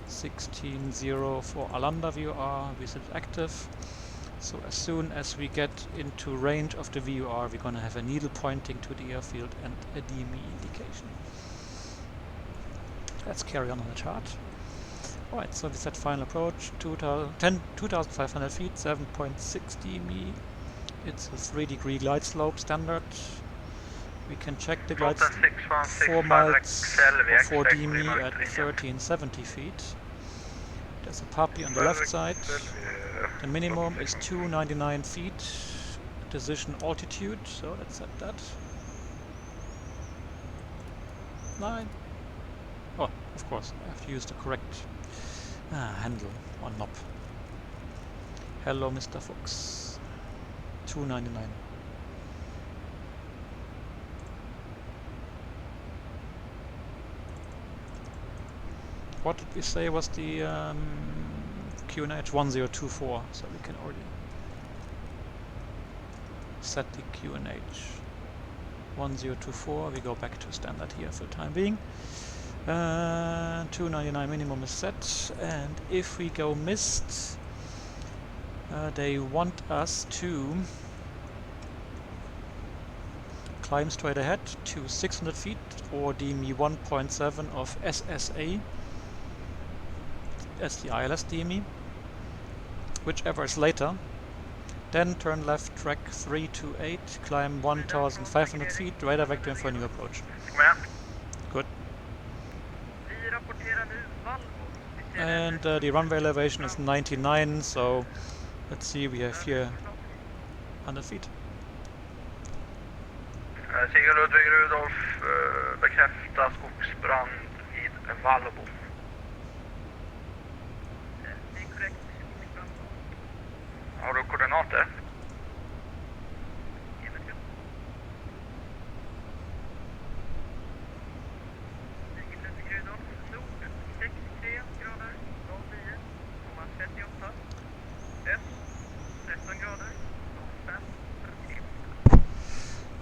16.0 for Arlanda VUR. We set active. So as soon as we get into range of the VUR, we're gonna have a needle pointing to the airfield and a DME indication. Let's carry on the chart. Alright, so we set final approach 2,500 feet, 7.6 DME. It's a 3-degree glide slope standard. We can check the glide 4 miles or 4 DME at 1370 feet. There's a puppy on the left side. The minimum is 299 feet. Decision altitude, so let's set that. 9. Oh, of course, I have to use the correct handle or knob. Hello, Mr. Fox. 299. What did we say was the QNH 1024? So we can already set the QNH 1024. We go back to standard here for the time being. 299 minimum is set, and if we go missed, they want us to climb straight ahead to 600 feet or DME 1.7 of SSA. That's the ILS DME, whichever is later. Then turn left, track 328, climb 1,500 feet, radar vector for a new approach. Good. And the runway elevation is 99, so let's see, we have here 100 feet. Sigurd Ludvig Rudolf, bekräfta skogsbrand vid Valbo. Har du koordinater?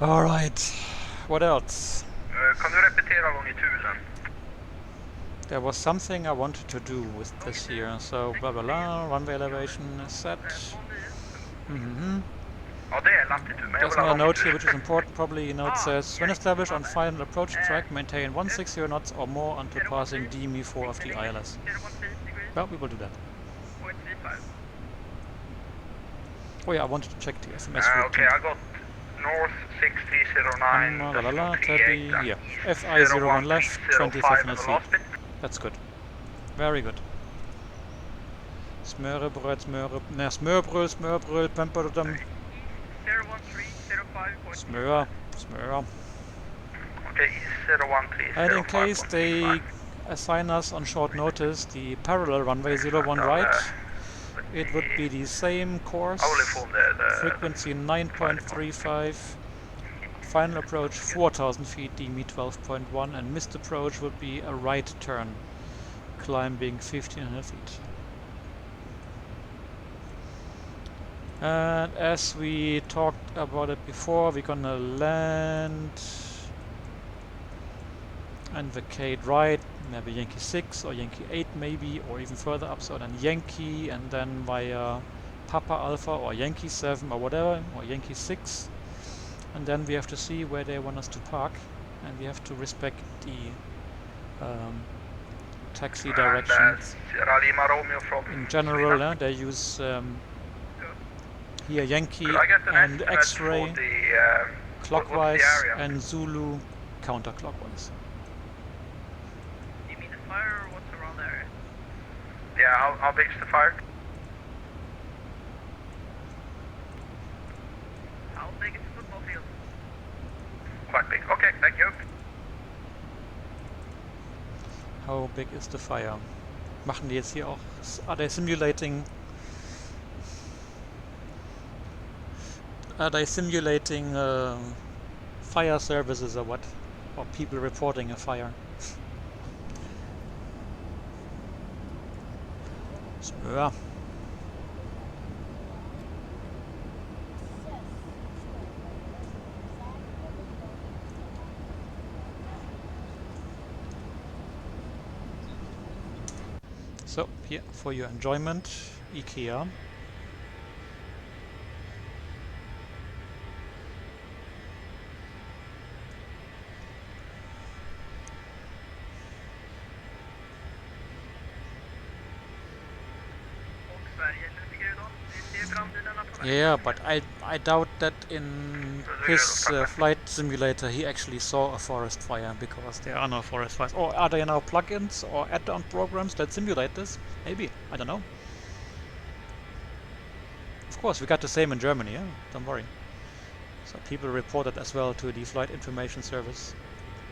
Alright, what else? Kan du repetera longituden? There was something I wanted to do with this here, so blah blah blah, runway elevation is set. Ja, det är There's another note here which is important, probably, you know, it says, when established on final approach track, maintain 160 knots or more until passing DME4 of the ILS. Well, we will do that. Oh yeah, I wanted to check the FMS route. Okay, I got north 6309. Tabby, yeah. FI01 left, 2500 feet. That's good. Very good. Smørbrød, pumper. Smør. Okay, 013. And in case they assign us on short notice the parallel runway 01 right, it would be the same course, frequency 9.35, final approach 4000 feet, DME 12.1, and missed approach would be a right turn, climbing 1500 feet. And as we talked about it before, we're gonna land and vacate right, maybe Yankee 6 or Yankee 8 maybe, or even further up, so then Yankee and then via Papa Alpha or Yankee 7 or whatever, or Yankee 6, and then we have to see where they want us to park, and we have to respect the taxi directions. In general, they use here Yankee and X-ray clockwise and Zulu counterclockwise. You mean the fire or what's around there? Yeah, how big is the fire? How big is the football field? Quite big. Okay, thank you. How big is the fire? Machen die jetzt hier auch? Are they simulating? Are they simulating fire services or what? Or people reporting a fire? Smør. So, here for your enjoyment, IKEA. Yeah, but I doubt that in his flight simulator he actually saw a forest fire, because there are no forest fires. Or are there now plugins or add-on programs that simulate this? Maybe, I don't know. Of course, we got the same in Germany, yeah? Don't worry. So people report it as well to the Flight Information Service.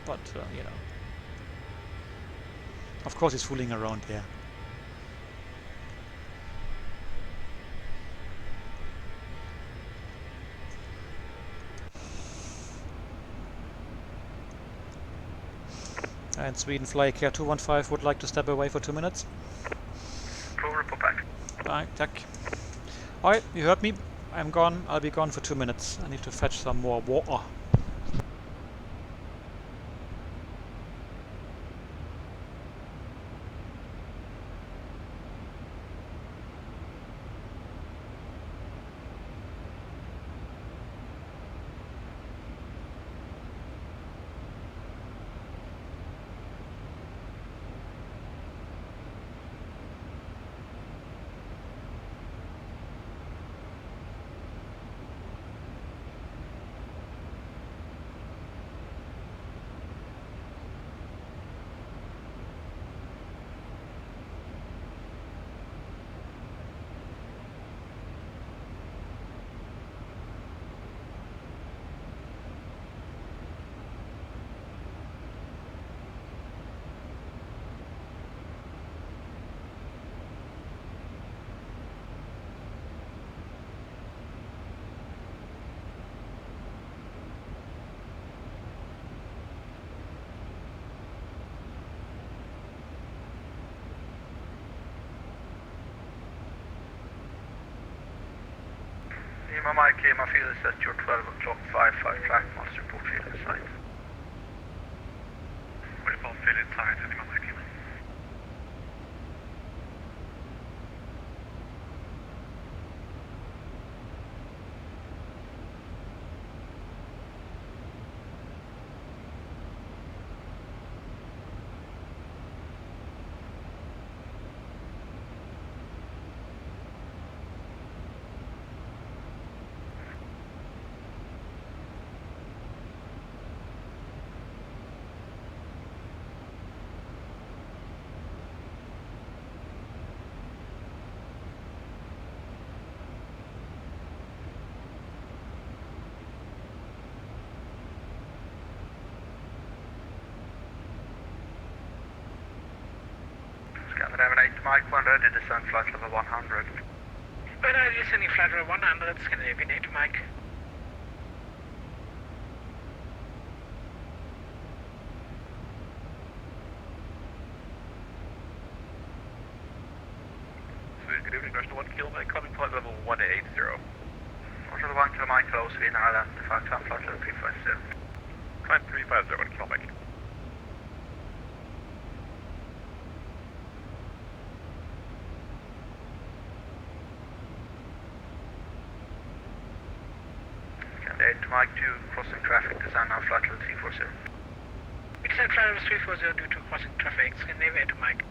But, you know. Of course he's fooling around here. And Sweden Fly Care 215 would like to step away for 2 minutes. Report back. Bye, tack. Alright, you heard me. I'm gone. I'll be gone for 2 minutes. I need to fetch some more water. Lima Mike, Lima field is at your 12 o'clock 55 track master report field inside. Report field inside, Lima Mike, Lima. Mike, when ready, descend flight level 100. When are you descending flight level 100, Scandinavian 8 Mike? Good evening, Russian 1 kilo Mike, coming flight level 180. Russian 1 kilo Mike, close, we now identify climb flight level 350. Climb 350, 1 kilo Mike. Candidate Mike 2, crossing traffic, descend now flight level 340. We descend flight level 340 due to crossing traffic, Scandinavian 8 Mike.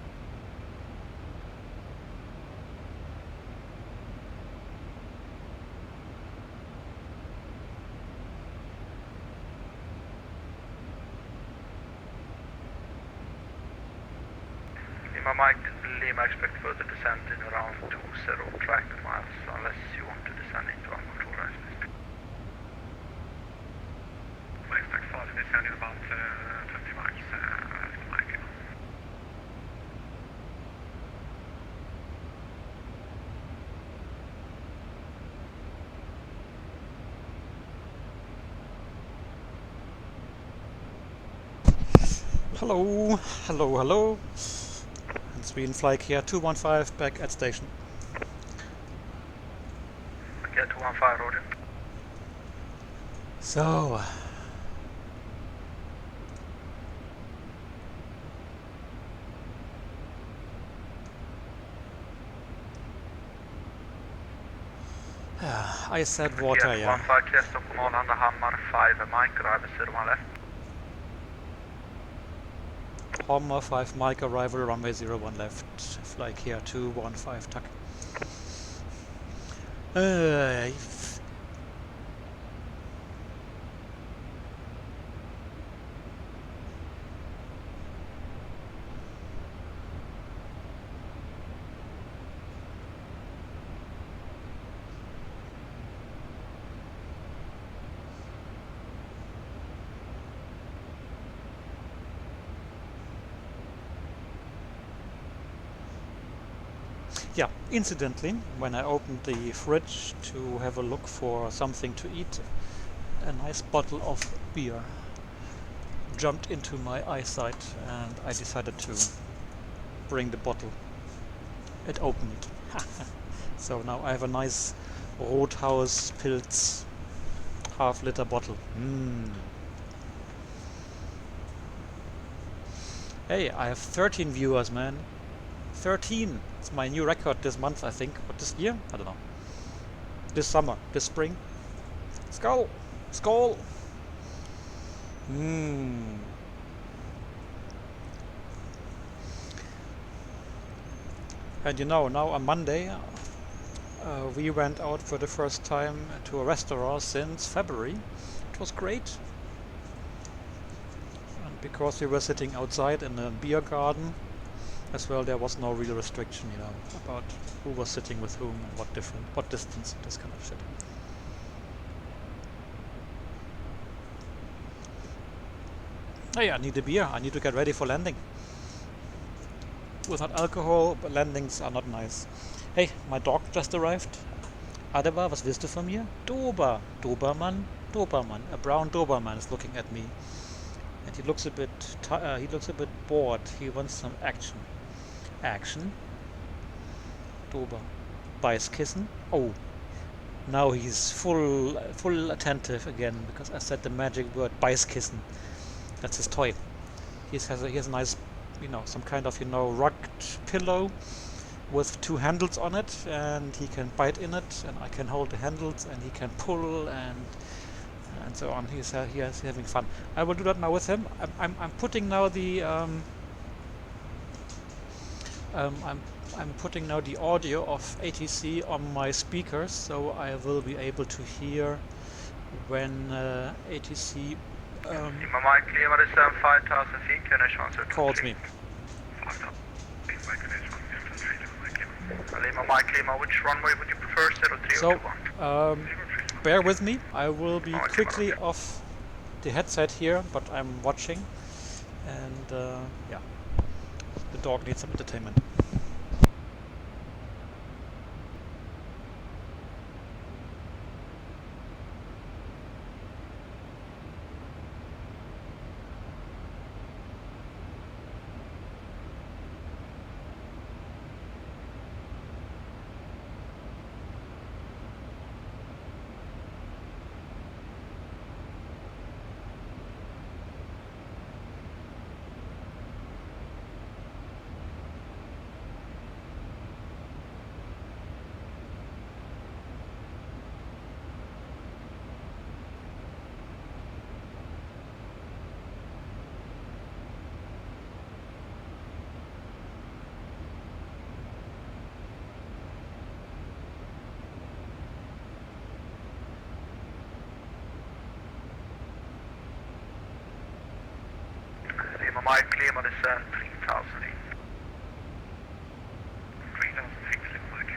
Mike, Lima, expect further descent in around 20 track miles, unless you want to descend into uncontrolled airspace. I expect further descent in about 20 miles, Mike. Hello, hello, hello. Sweden flight here, 215 back at station. Okay, 215, roger. So, I said water, yeah. 15, clear Stockholm, Arlanda, Hammar, 5 Mike, driver 01 left. Homer 5 Mike, arrival runway 01 left, fly here 215 tuck. Yeah, incidentally, when I opened the fridge to have a look for something to eat, a nice bottle of beer jumped into my eyesight and I decided to bring the bottle. It opened. So now I have a nice Rothaus Pilz half-liter bottle. Hey, I have 13 viewers, man. 13! It's my new record this month, I think. But this year? I don't know. This summer. This spring. Skull! Skull! And you know, now on Monday we went out for the first time to a restaurant since February. It was great. And because we were sitting outside in a beer garden as well, there was no real restriction, you know, about who was sitting with whom and what distance, this kind of shit. Oh yeah, I need a beer. I need to get ready for landing. Without alcohol, but landings are not nice. Hey, my dog just arrived. Adeba, was willst du von mir? Dober. Dobermann. Dobermann. A brown Dobermann is looking at me. And he looks a bit bored. He wants some action. Action. Dober. Beißkissen. Oh. Now he's full attentive again because I said the magic word Beißkissen. That's his toy. He has a nice, you know, some kind of, you know, rugged pillow with two handles on it, and he can bite in it, and I can hold the handles, and he can pull and so on. He's having fun. I will do that now with him. I'm putting now the I'm putting now the audio of ATC on my speakers, so I will be able to hear when ATC calls me. Lima, which runway would you prefer, 03 so, or 21? Bear with me, I will be quickly off the headset here, but I'm watching, and yeah, the dog needs some entertainment. Mike, Lima descend 3000 feet. 3000 feet, Lima Mike.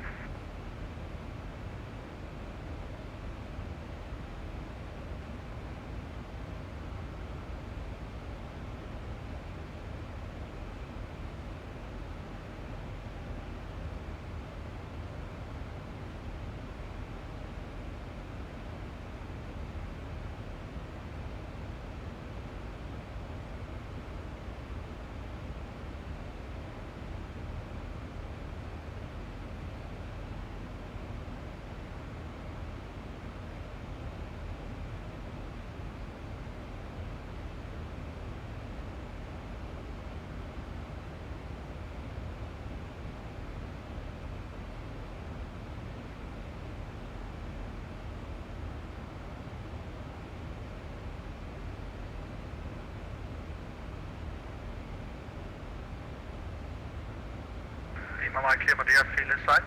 Lima Mike, Lima, do you have field inside?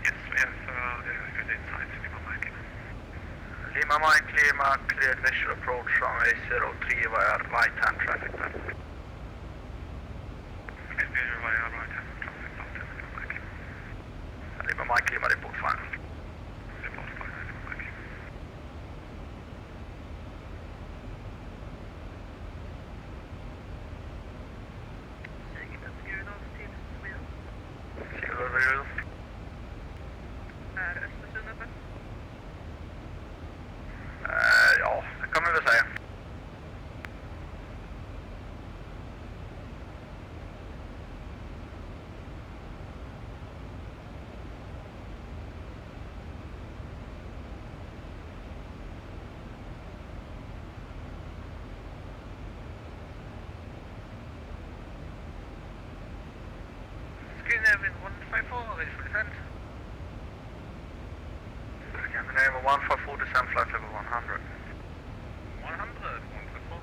Yes, we have field inside, Lima Mike. Lima Mike, Lima, cleared visual approach from A03 via right-hand traffic then. Clear via right-hand traffic then, Lima Mike. Lima Mike, Lima, report final. Report final, Lima Mike. Ja, det kan man väl säga. Scandinavian 154, ready for descent. Scandinavian 154, descent flight level 100. 100, 154.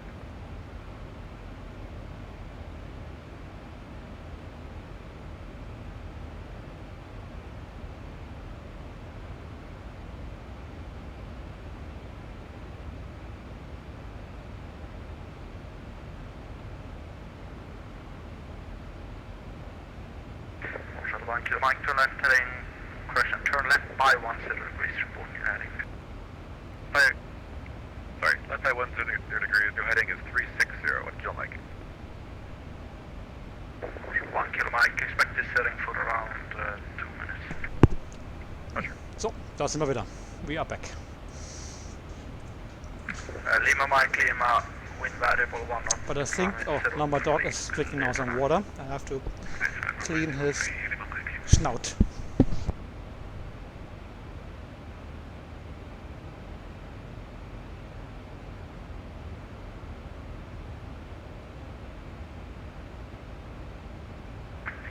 Mike to left heading, correction, turn left by 10 degrees, reporting heading. Sorry, left by 10 degrees, new heading is 360 at Kill Mike. 1 kilo Mike, expect this heading for around 2 minutes. Roger. So, da sind wir wieder. We are back. Lima Mike, Lima, wind variable 1 knot. But I think, oh, now my dog is drinking now some water. I have to clean his snout.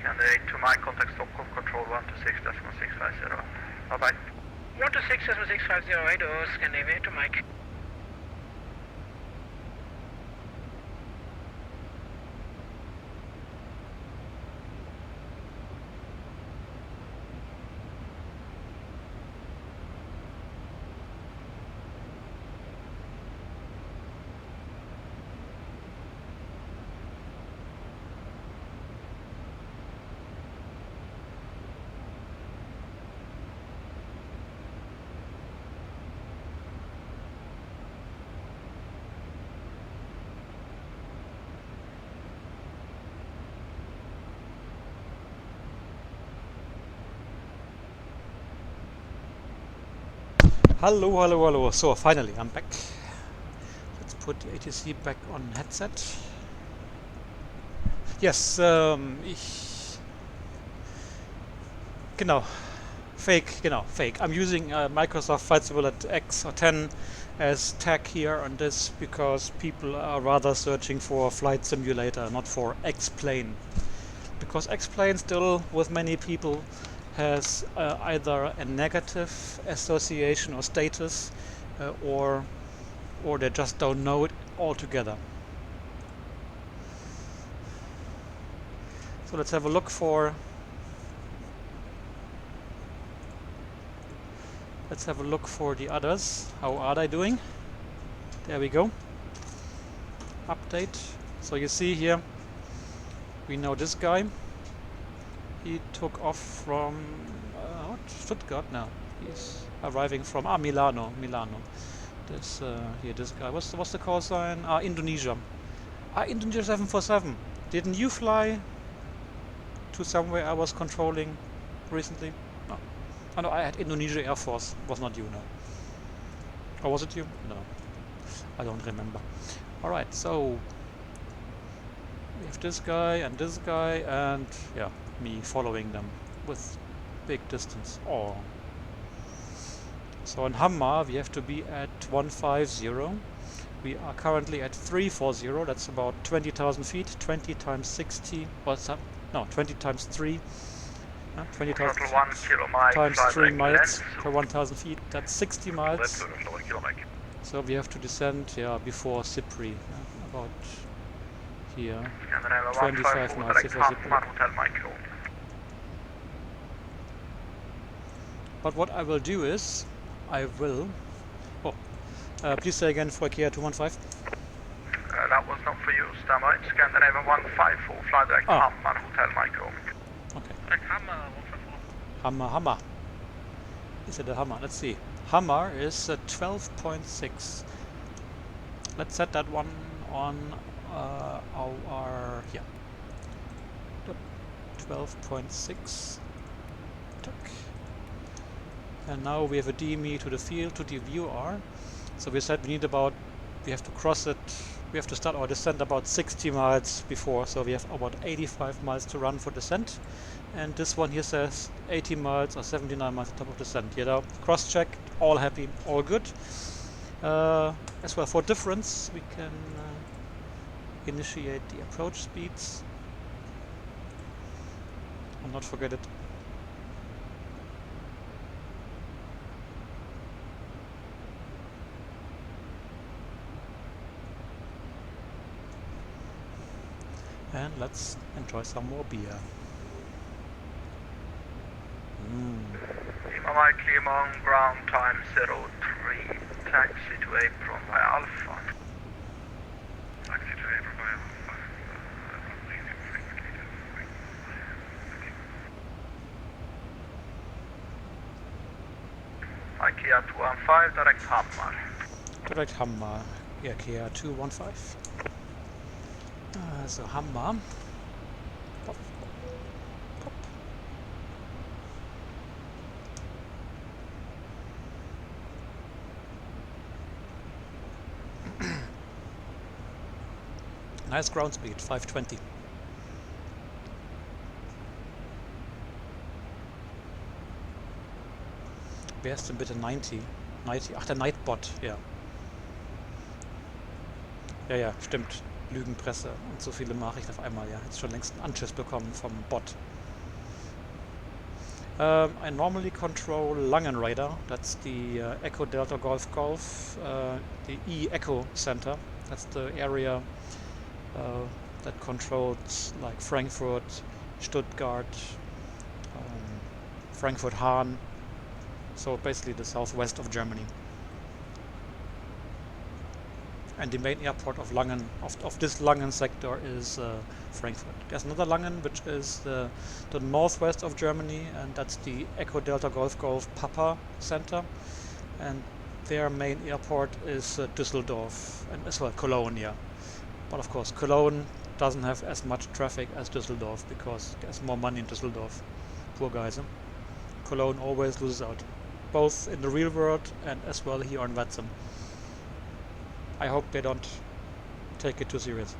Candidate to Mike, contact Stockholm, control 126.650. Bye-bye. 126.650, radio, Scandinavian to Mike. Hello, hello, hello. So finally I'm back. Let's put the ATC back on headset. Yes, genau, fake. I'm using Microsoft Flight Simulator X or 10 as tag here on this because people are rather searching for Flight Simulator, not for X-Plane. Because X-Plane still, with many people, has either a negative association or status, or they just don't know it altogether. So let's have a look for the others. How are they doing? There we go. Update. So you see here, we know this guy. He took off from what? Stuttgart now. He's arriving from Milano. This here, this guy. What's the call sign? Indonesia. Indonesia 747. Didn't you fly to somewhere I was controlling recently? No. Oh no, I had Indonesia Air Force. Was not you, no. Or was it you? No. I don't remember. Alright, so we have this guy and yeah, me following them with big distance. Oh. So in Hammer we have to be at 150. We are currently at 340. That's about 20,000 feet. 20 times 60. What's up? No, 20 times 3. 20,000 Total 1 kilo times flight 3 direct miles length. per 1,000 feet. That's 60 miles. Left to 1 kilometer. So we have to descend, yeah, before Cypri. About here. Scandinavia 25 154 miles direct before Cypri. Hamman Hotel Micro. But what I will do is, I will... Oh, please say again for IKEA 215. That was not for you, Stammer. It's Scandinavia 154 flight direct Hamman Hotel Micro. Okay. Hammer 154. Hammer. Is it a Hammer? Let's see. Hammer is 12.6. Let's set that one on our... yeah. 12.6. And now we have a DME to the field, to the VUR. So we said we have to cross it, we have to start our descent about 60 miles before, so we have about 85 miles to run for descent. And this one here says 80 miles or 79 miles on top of descent. You know, cross-check, all happy, all good. As well for difference, we can initiate the approach speeds. And not forget it. And let's enjoy some more beer. Lima Mike Lima on ground time 03. Taxi to April by Alpha. Taxi to April by Alpha. IKEA 215 direct Hammer. Direct Hammer, IKEA 215. So Hammer. Pop. Pop. Nice ground speed, 520. Wer ist denn bitte 90? Ach, der Nightbot, ja. Ja, stimmt. Lügenpresse und so viele Nachrichten auf einmal, ja. Jetzt schon längst einen Anschiss bekommen vom Bot. I normally control Langen Radar. That's the Echo Delta Golf Golf, the E-Echo Center. That's the area that controls like Frankfurt, Stuttgart, Frankfurt-Hahn. So basically the southwest of Germany. And the main airport of Langen, of this Langen sector is Frankfurt. There's another Langen, which is the northwest of Germany, and that's the Echo Delta Golf Golf Papa Center. And their main airport is Düsseldorf, and as well Cologne, yeah. But of course, Cologne doesn't have as much traffic as Düsseldorf because there's more money in Düsseldorf. Poor guys, huh? Cologne always loses out, both in the real world and as well here on VATSIM. I hope they don't take it too serious.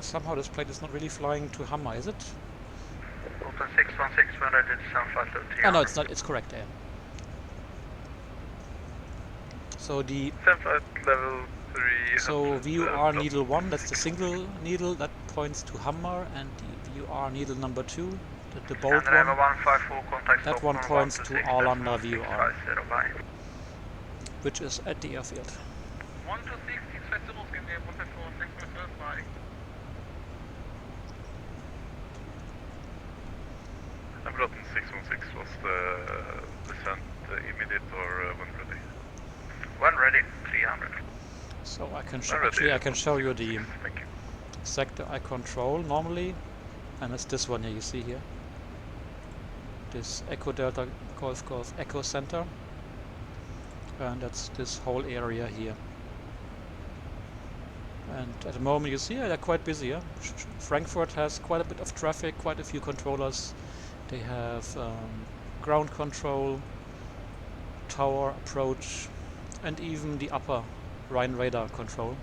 Somehow this plane is not really flying to Hammer, is it? Open 616 when I did San Francisco. Oh no, it's not. It's correct, yeah. So the level 3. so VUR needle 1, that's the single needle that points to Hammer, and the VUR needle number 2, the bold one, 154 contact that one points to Arlanda VUR, which is at the airfield. 126, 6 Festival, Scandinavia 154, 6 bye. 616 was the descent immediate or when ready? When ready, 300. So I can When ready, actually I can show you the Thank you. sector I control normally, and it's this one here you see here. This Echo Delta Golf Golf Echo Center, and that's this whole area here. And at the moment you see they're quite busy. Yeah? Frankfurt has quite a bit of traffic, quite a few controllers. They have ground control, tower approach, and even the upper Rhine radar control.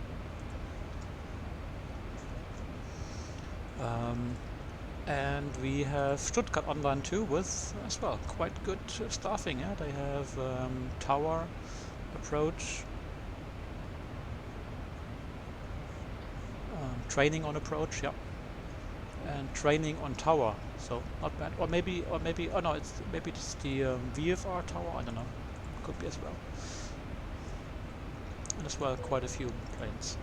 And we have Stuttgart online too, with as well quite good staffing. Yeah, they have tower approach, training on approach, yeah, and training on tower. So not bad. Or maybe oh no, maybe it's the VFR tower. I don't know. Could be as well. And as well quite a few planes.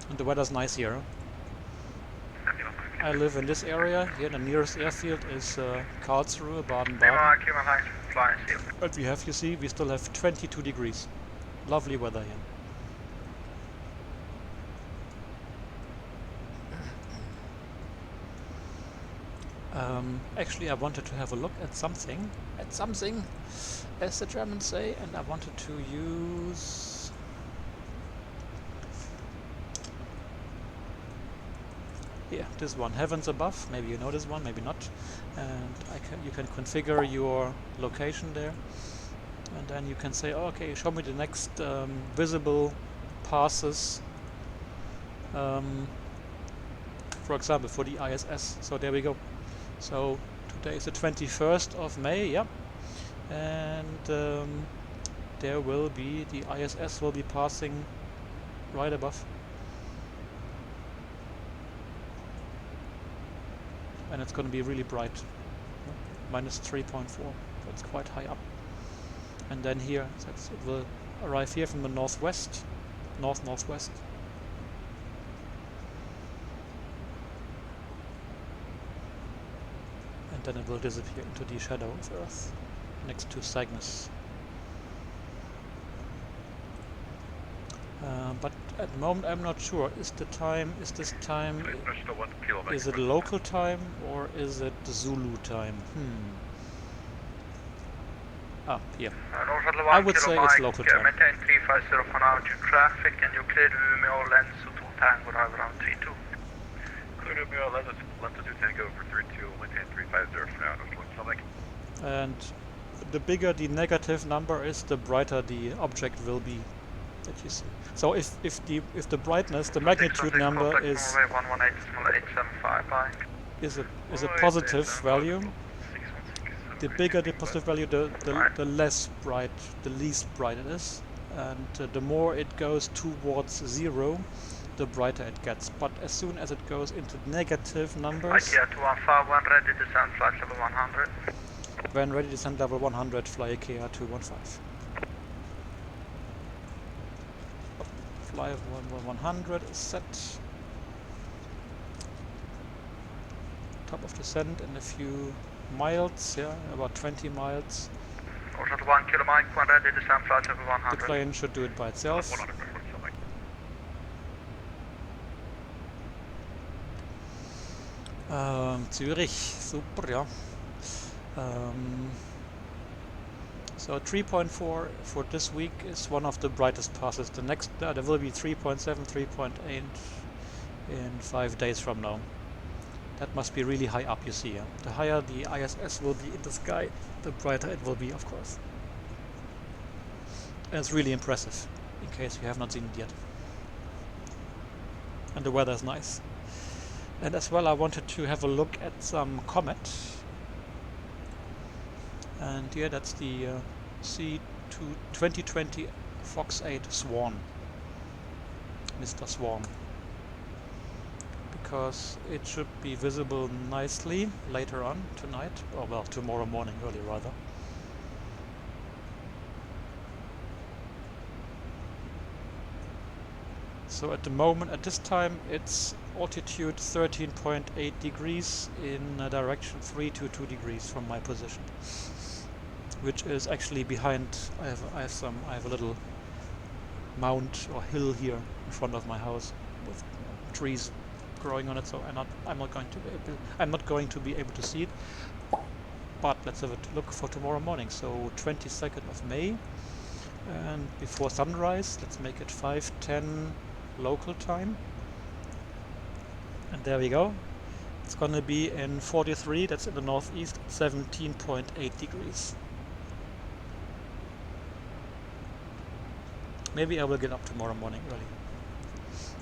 And the weather's nice here. I live in this area. Here the nearest airfield is Karlsruhe, Baden-Baden. But we have, you see, we still have 22 degrees. Lovely weather here. Actually, I wanted to have a look at something, as the Germans say, and I wanted to use here, this one, Heavens Above. Maybe you know this one, maybe not. And you can configure your location there, and then you can say, oh, okay, show me the next visible passes. For example, for the ISS. So there we go. So today is the 21st of May, yeah, and there will be, the ISS will be passing right above. And it's going to be really bright, minus 3.4, that's quite high up. And then here, it will arrive here from the northwest, northwest. And then it will disappear into the shadow of Earth, next to Cygnus. But at the moment I'm not sure. Is this time, is it local time or is it Zulu time? Ah, here. I would say it's local time. Maintain 350 for now, due traffic, and you cleared Umeå lens to Tango around 32. Cleared Umeå lens to Tango for 32, maintain 350 for now, and the bigger the negative number is, the brighter the object will be. That you see. So if the brightness, the magnitude number is a positive value, the bigger the positive value, the less bright, the least bright it is, and the more it goes towards 0, the brighter it gets. But as soon as it goes into negative numbers, IKEA 215, when ready to descend flight level 100. When ready to descend level 100, fly IKEA 215. Fly 100 is set. Top of descent in a few miles, yeah, about 20 miles. Also 1 kilo Mike, when ready to descend flight level 100. The plane should do it by itself. Zürich, super, ja. So 3.4 for this week is one of the brightest passes. The next, there will be 3.7, 3.8 in 5 days from now. That must be really high up, you see. Yeah? The higher the ISS will be in the sky, the brighter it will be, of course. And it's really impressive, in case you have not seen it yet. And the weather is nice. And as well, I wanted to have a look at some comet. And yeah, that's the C2020 Fox 8 Swan, Mr. Swan. Because it should be visible nicely later on tonight, or well, tomorrow morning early rather. So at the moment, at this time, it's altitude 13.8 degrees in direction 322 degrees from my position, which is actually behind. I have a little mount or hill here in front of my house with trees growing on it. So I'm not going to be able to see it. But let's have a look for tomorrow morning. So 22nd of May, and before sunrise, let's make it 5:10 local time. And there we go. It's gonna be in 43, that's in the northeast, 17.8 degrees. Maybe I will get up tomorrow morning early.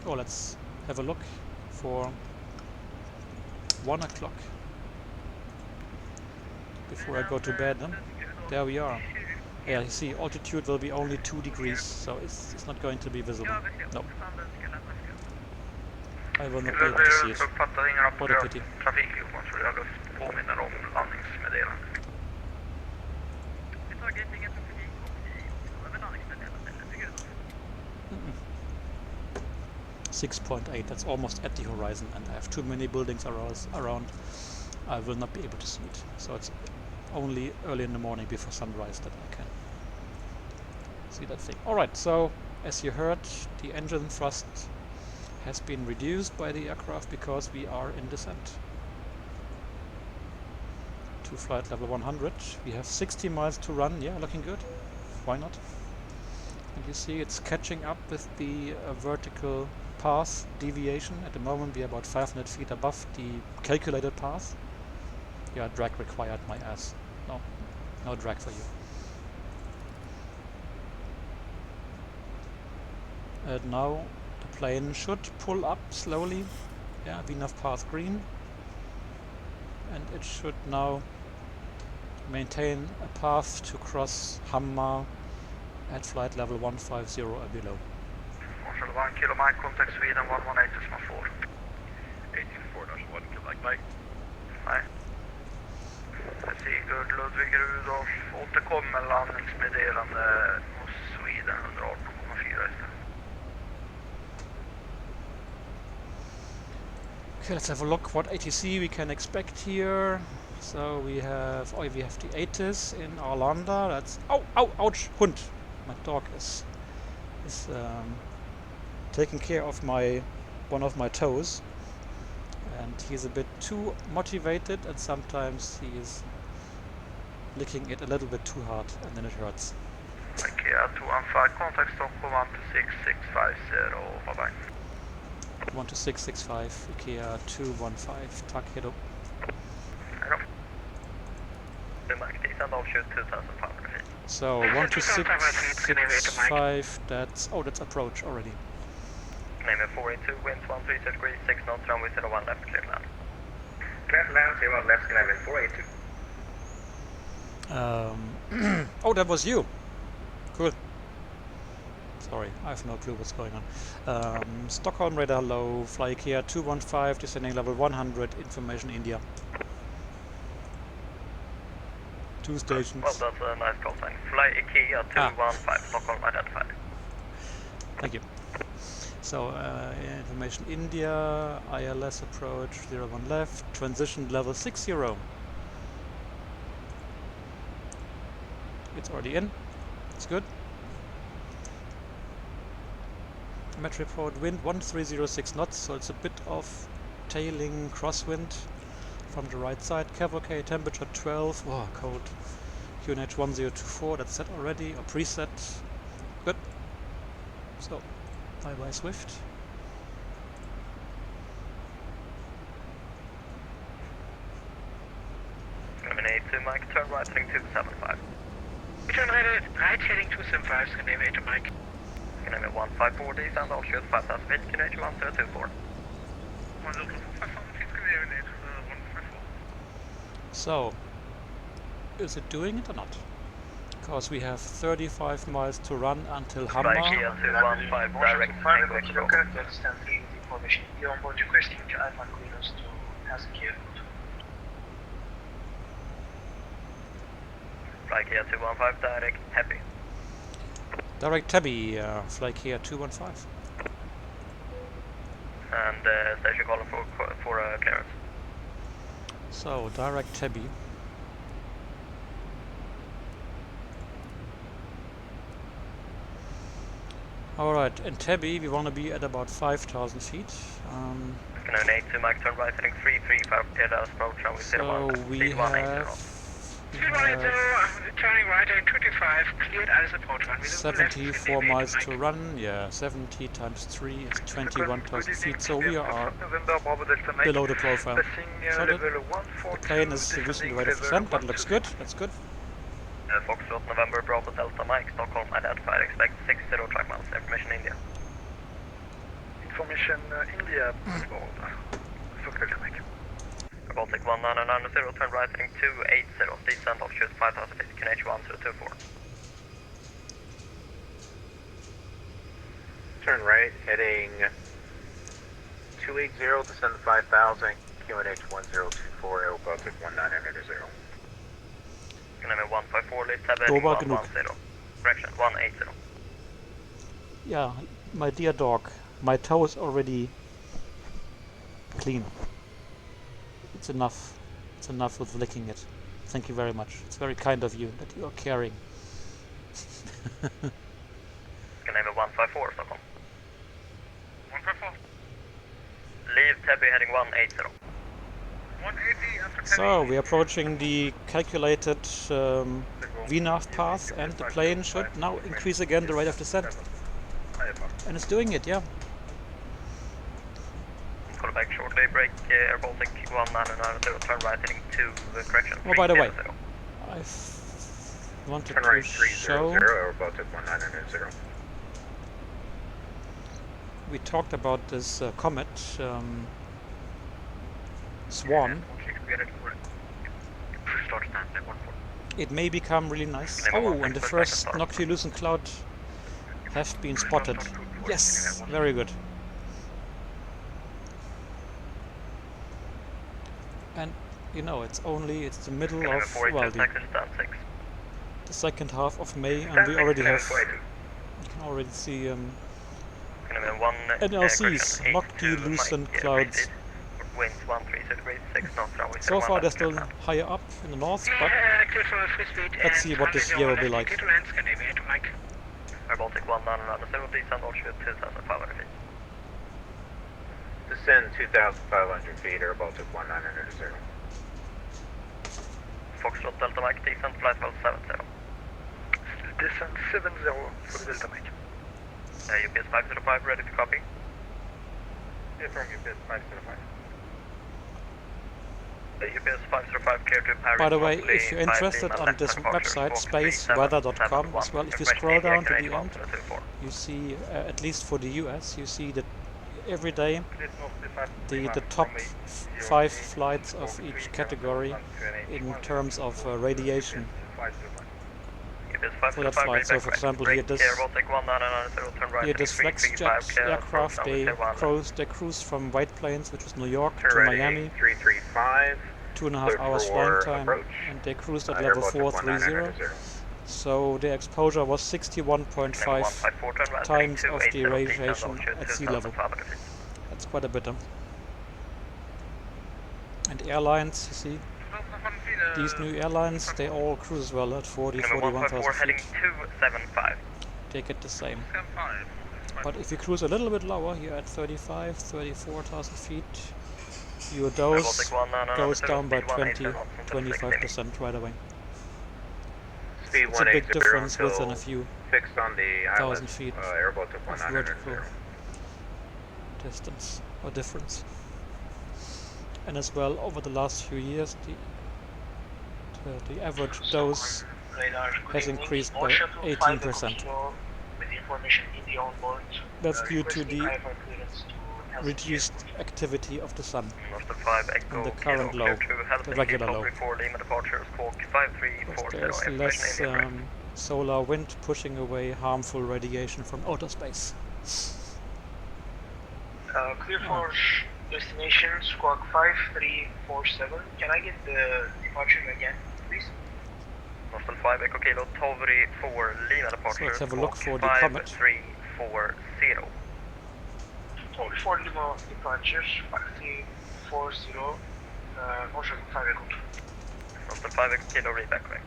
Oh, let's have a look for 1 o'clock before I go to bed. There we are. Yeah, you see, altitude will be only 2 degrees, so it's not going to be visible. No. I will not be able to see it. What a pity. Mm-mm. 6.8, that's almost at the horizon, and I have too many buildings around. I will not be able to see it. So it's only early in the morning before sunrise that I can see that thing. Alright, so as you heard, the engine thrust has been reduced by the aircraft because we are in descent to flight level 100. We have 60 miles to run. Yeah, looking good. Why not? And you see it's catching up with the vertical path deviation. At the moment we are about 500 feet above the calculated path. Yeah, drag required, my ass. No drag for you. And now the plane should pull up slowly. Yeah, enough path green. And it should now maintain a path to cross Hamma at flight level 150 or below. 1 kilo Mike, contact Sweden 118.4. 18.4-1 kilo Mike. Nej. Sigurd Ludvig Rudolf återkommer landningsmeddelande hos Sweden 118,4 istället. Okay, let's have a look what ATC we can expect here. So we have the ATIS in Arlanda. That's ouch, Hund. My dog is taking care of one of my toes, and he's a bit too motivated, and sometimes he is licking it a little bit too hard, and then it hurts. IKEA 215, contact Stockholm 126-650, bye bye. 12665, IKEA 215, tack, hejdå. So 12665, that's approach already. Name 482, wind 130 degrees, 6 knots, runway 01 left, clear land. Clear land, 01 left, level 482. Oh, that was you. Cool. Sorry, I have no clue what's going on. Stockholm radar low, fly IKEA 215, descending level 100, information India. 2 stations. Well, that's a nice call sign. Fly IKEA 215, Stockholm identified. Thank you. So, information India, ILS approach 01 left, transition level 60. It's already in. It's good. Met report wind 1306 knots, so it's a bit of tailing crosswind from the right side. Cavalcade temperature 12. Oh, cold. QNH 1024, that's set already, or preset. Good. So, bye bye Swift. Terminate 2 Mike, turn right heading 275. Turn right heading 275, Scandinavia Mike. Scandinavia 154, descend altitude 5000 feet, QNH 1024. So, is it doing it or not? Because we have 35 miles to run until Hamma. Fly IKEA 215, direct tango explore. Information. You're on board requesting to Alpha Quinos to passenger. Fly IKEA 215, direct heavy. Direct Tabby, fly IKEA 215. and station calling for clearance. So, direct Tabby. Alright, in Tabby we want to be at about 5,000 feet. Canadian 82 Mike, turn right heading 335, clear Dallas approach, and we So we have turning right heading 25, cleared Alice approach 74 miles to run. Yeah, 70 times 3 is 21,000 feet, so we are below the profile. So the plane is recently ready for descent, that looks good, that's good. Foxtrot November Bravo Delta Mike, Stockholm identified, expect 60 track miles, information India. Information India, Foxtrot Mike. Baltic 1990, turn right heading 280, descend altitude 5,000 feet, QNH 1024. Turn right heading 280, descend 5,000, QNH 1024, Air Baltic 1990. Number 154, lift tab Dober 110, genug. correction 180. Yeah, my dear dog, my toe is already clean. It's enough. It's enough with licking it. Thank you very much. It's very kind of you that you are caring. Number 154, Stockholm. 154. Leave Tabby heading 180. 180 after So, we are approaching the calculated VNAV path, and the plane should now increase again the rate of descent. And it's doing it, yeah. Call back shortly, break Air Baltic 1990, turn right heading 2, correction. Oh, by the way, 380. I wanted Turn to right show... 300, Air Baltic 1990. We talked about this comet, Swan. It may become really nice. Oh, and the first noctilucent cloud have been spotted. Yes, very good. And you know, it's the middle of, well, the second half of May, and we already have, you can already see NLCs, noctilucent clouds. Winds 130 degrees, 6 knots, runway So far they're still higher up in the north, but let's see what this year will be like. Air Baltic 1990, descend altitude 2,500 feet. Descend 2,500 feet, Air Baltic 1990. Foxtrot Delta Mike, descend flight level 70. Descent 70 for the Delta Mike. UPS 505, ready to copy. From UPS 505. UPS 505, clear to Paris. By the way, if you're interested on this website, spaceweather.com, as well, if you scroll down to the end, you see, at least for the US, you see that every day the top 5 flights of each category in terms of radiation for that flight. So, for example, here this Flexjet aircraft, they cruise from White Plains, which is New York, to Miami, 2.5 hours flying time, and they cruised at level 430. So their exposure was 61.5 times of the radiation at sea level. That's quite a bit. And airlines, you see, these new airlines, they all cruise as well at 40, 41,000 feet. They get the same. But if you cruise a little bit lower, here at 35, 34,000 feet, your dose goes down by 20-25% right away. It's a big difference within a few thousand feet of vertical distance or difference. And as well, over the last few years, the average dose has increased by 18%. That's due to the reduced activity of the sun and the current low, the regular low. Because there's less solar wind pushing away harmful radiation from outer space. Clear for destination squawk 5347. Can I get the departure again, please? Northern 5 Echo Kilo Tovri 4 Lima departure. So let's have a look for the comet. 5340. before Lima departure, 340, motion 5 echo 2. After 5 echo kilo read back correct.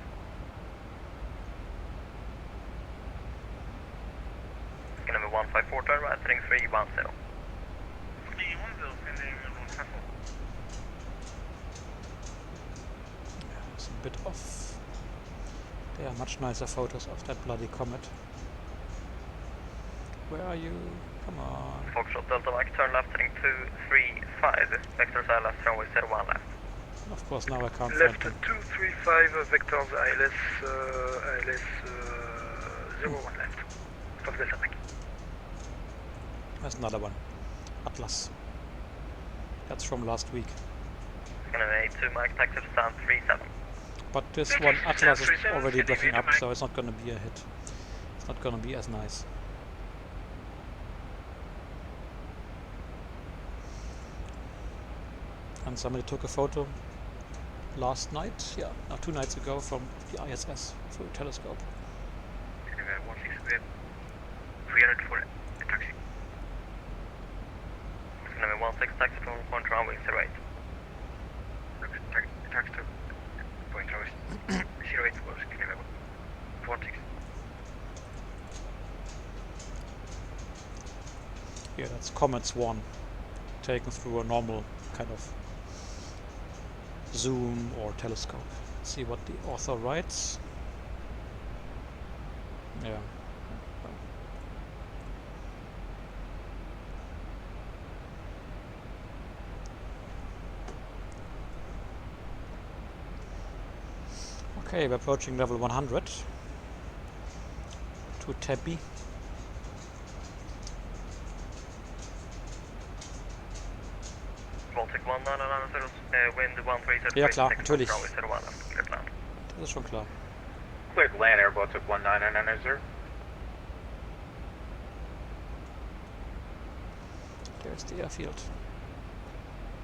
Number 154 turn right, heading 310. 310, sending 154. It's a bit off. There are much nicer photos of that bloody comet. Where are you? Come on. Foxtrot Delta Mike, turn left, heading 235. Vector side left, runway 01 left. Of course, now I can't Left find them. 235 vectors ILS, ILS 01 left. Of Delta Mike. There's another one. Atlas. That's from last week. Gonna be 82 Mike, taxi to stand 37. But this one, Atlas, is already breaking up, so it's not gonna be a hit. It's not gonna be as nice. And somebody took a photo last night, yeah, no, 2 nights ago from the ISS through a telescope. 163, 300 for a taxi. Number 16, taxi from point runway 08. Taxi to point runway 08 was number 16. Yeah, that's Comet's 1, taken through a normal kind of zoom or telescope. Let's see what the author writes. Yeah. Okay, we're approaching level 100 to Tempe. Baltic 1990, wind 1330. Ja klar, natürlich. Runway 01 left, clear land. Das ist schon klar. Clear to land, Air Baltic 1990. There's the airfield.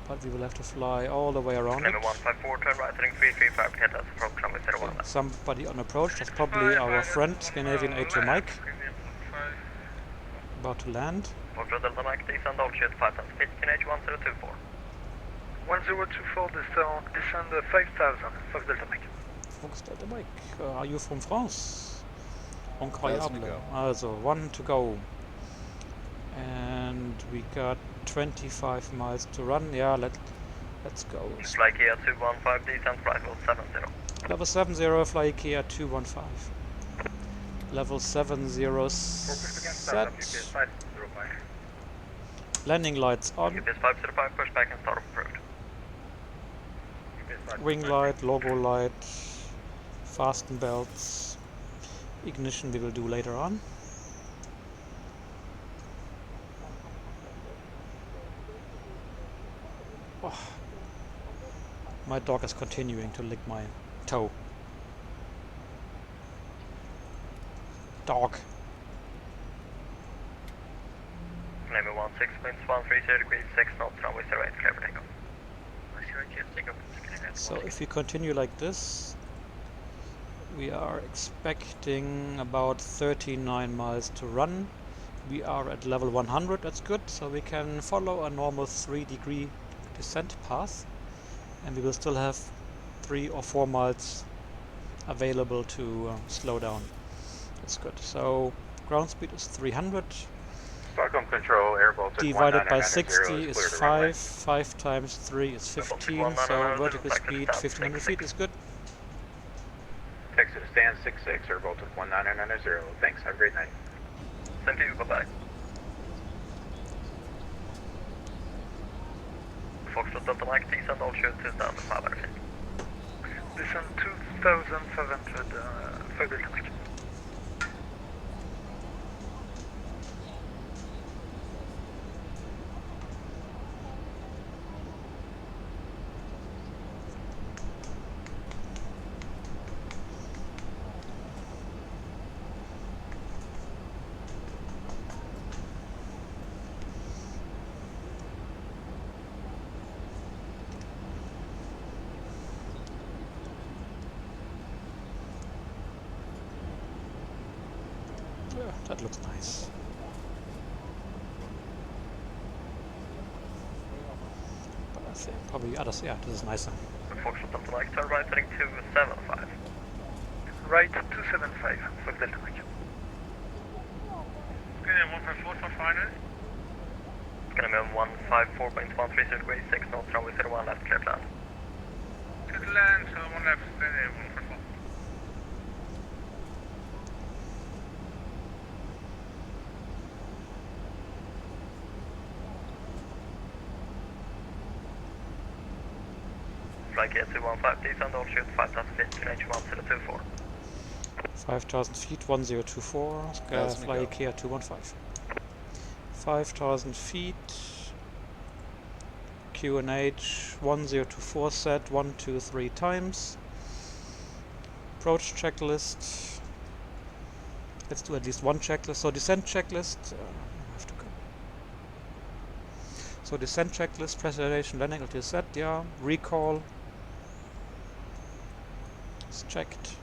But we will have to fly all the way around it. Number 154, turn right, heading 335, head us from runway 01 Yeah, left. somebody on approach, that's probably our friend, Scandinavian A2 Mike. About to land. Foxtrot Delta Mike, descend altitude 5,000 feet, QNH 1024. 1024, descend 5,000, Fox Delta Mike. Fox Delta Mike, are you from France? Incroyable. Yes, we go. Also, 1 to go. And we got 25 miles to run. Yeah, let's go. Fly Kia 215, descend right level 70. Level 70, fly IKEA 215. Level 70 set. Landing lights on. UPS 505, push back and start approved. Wing light, logo light, fasten belts. Ignition we will do later on. Oh. My dog is continuing to lick my toe. Dog. Number 16, winds 130 degrees, 6 knots, runway 08, clear for takeoff. So if we continue like this, we are expecting about 39 miles to run. We are at level 100, that's good, so we can follow a normal 3-degree descent path, and we will still have 3 or 4 miles available to slow down. That's good. So ground speed is 300. Stockholm Control, Air Baltic Divided by 1990 60 is is clear to runway. 5. 5 times 3 is 15. So vertical speed 1500 feet is good. Taxi to stand 66, Air Baltic 1990. Thanks, have a great night. Same to you, bye-bye. Foxtrot Delta Mike, descend altitude 2,500 feet. Descend 2,500, Fox Delta Mike. Yeah, that looks nice. Probably others, yeah, this is nicer. Foxtrot Delta Mike, turn right heading 275. Right 275, Fox Delta Mike. Canadian 154 for finals. Canadian 154.130 degrees, 6 knots, runway 01 left, clear to land. Clear to land, 1 left, 154. Flight Kia 215, descend altitude 5,000 feet, QNH 1024. 5,000 feet, 1024, fly Kia 215. 5,000 feet, QNH 1024 set, 1, 2, 3 times. Approach checklist. Let's do at least one checklist. So descent checklist. I have to go. So descent checklist, pressurization, landing altitude set, yeah. Recall. It's checked.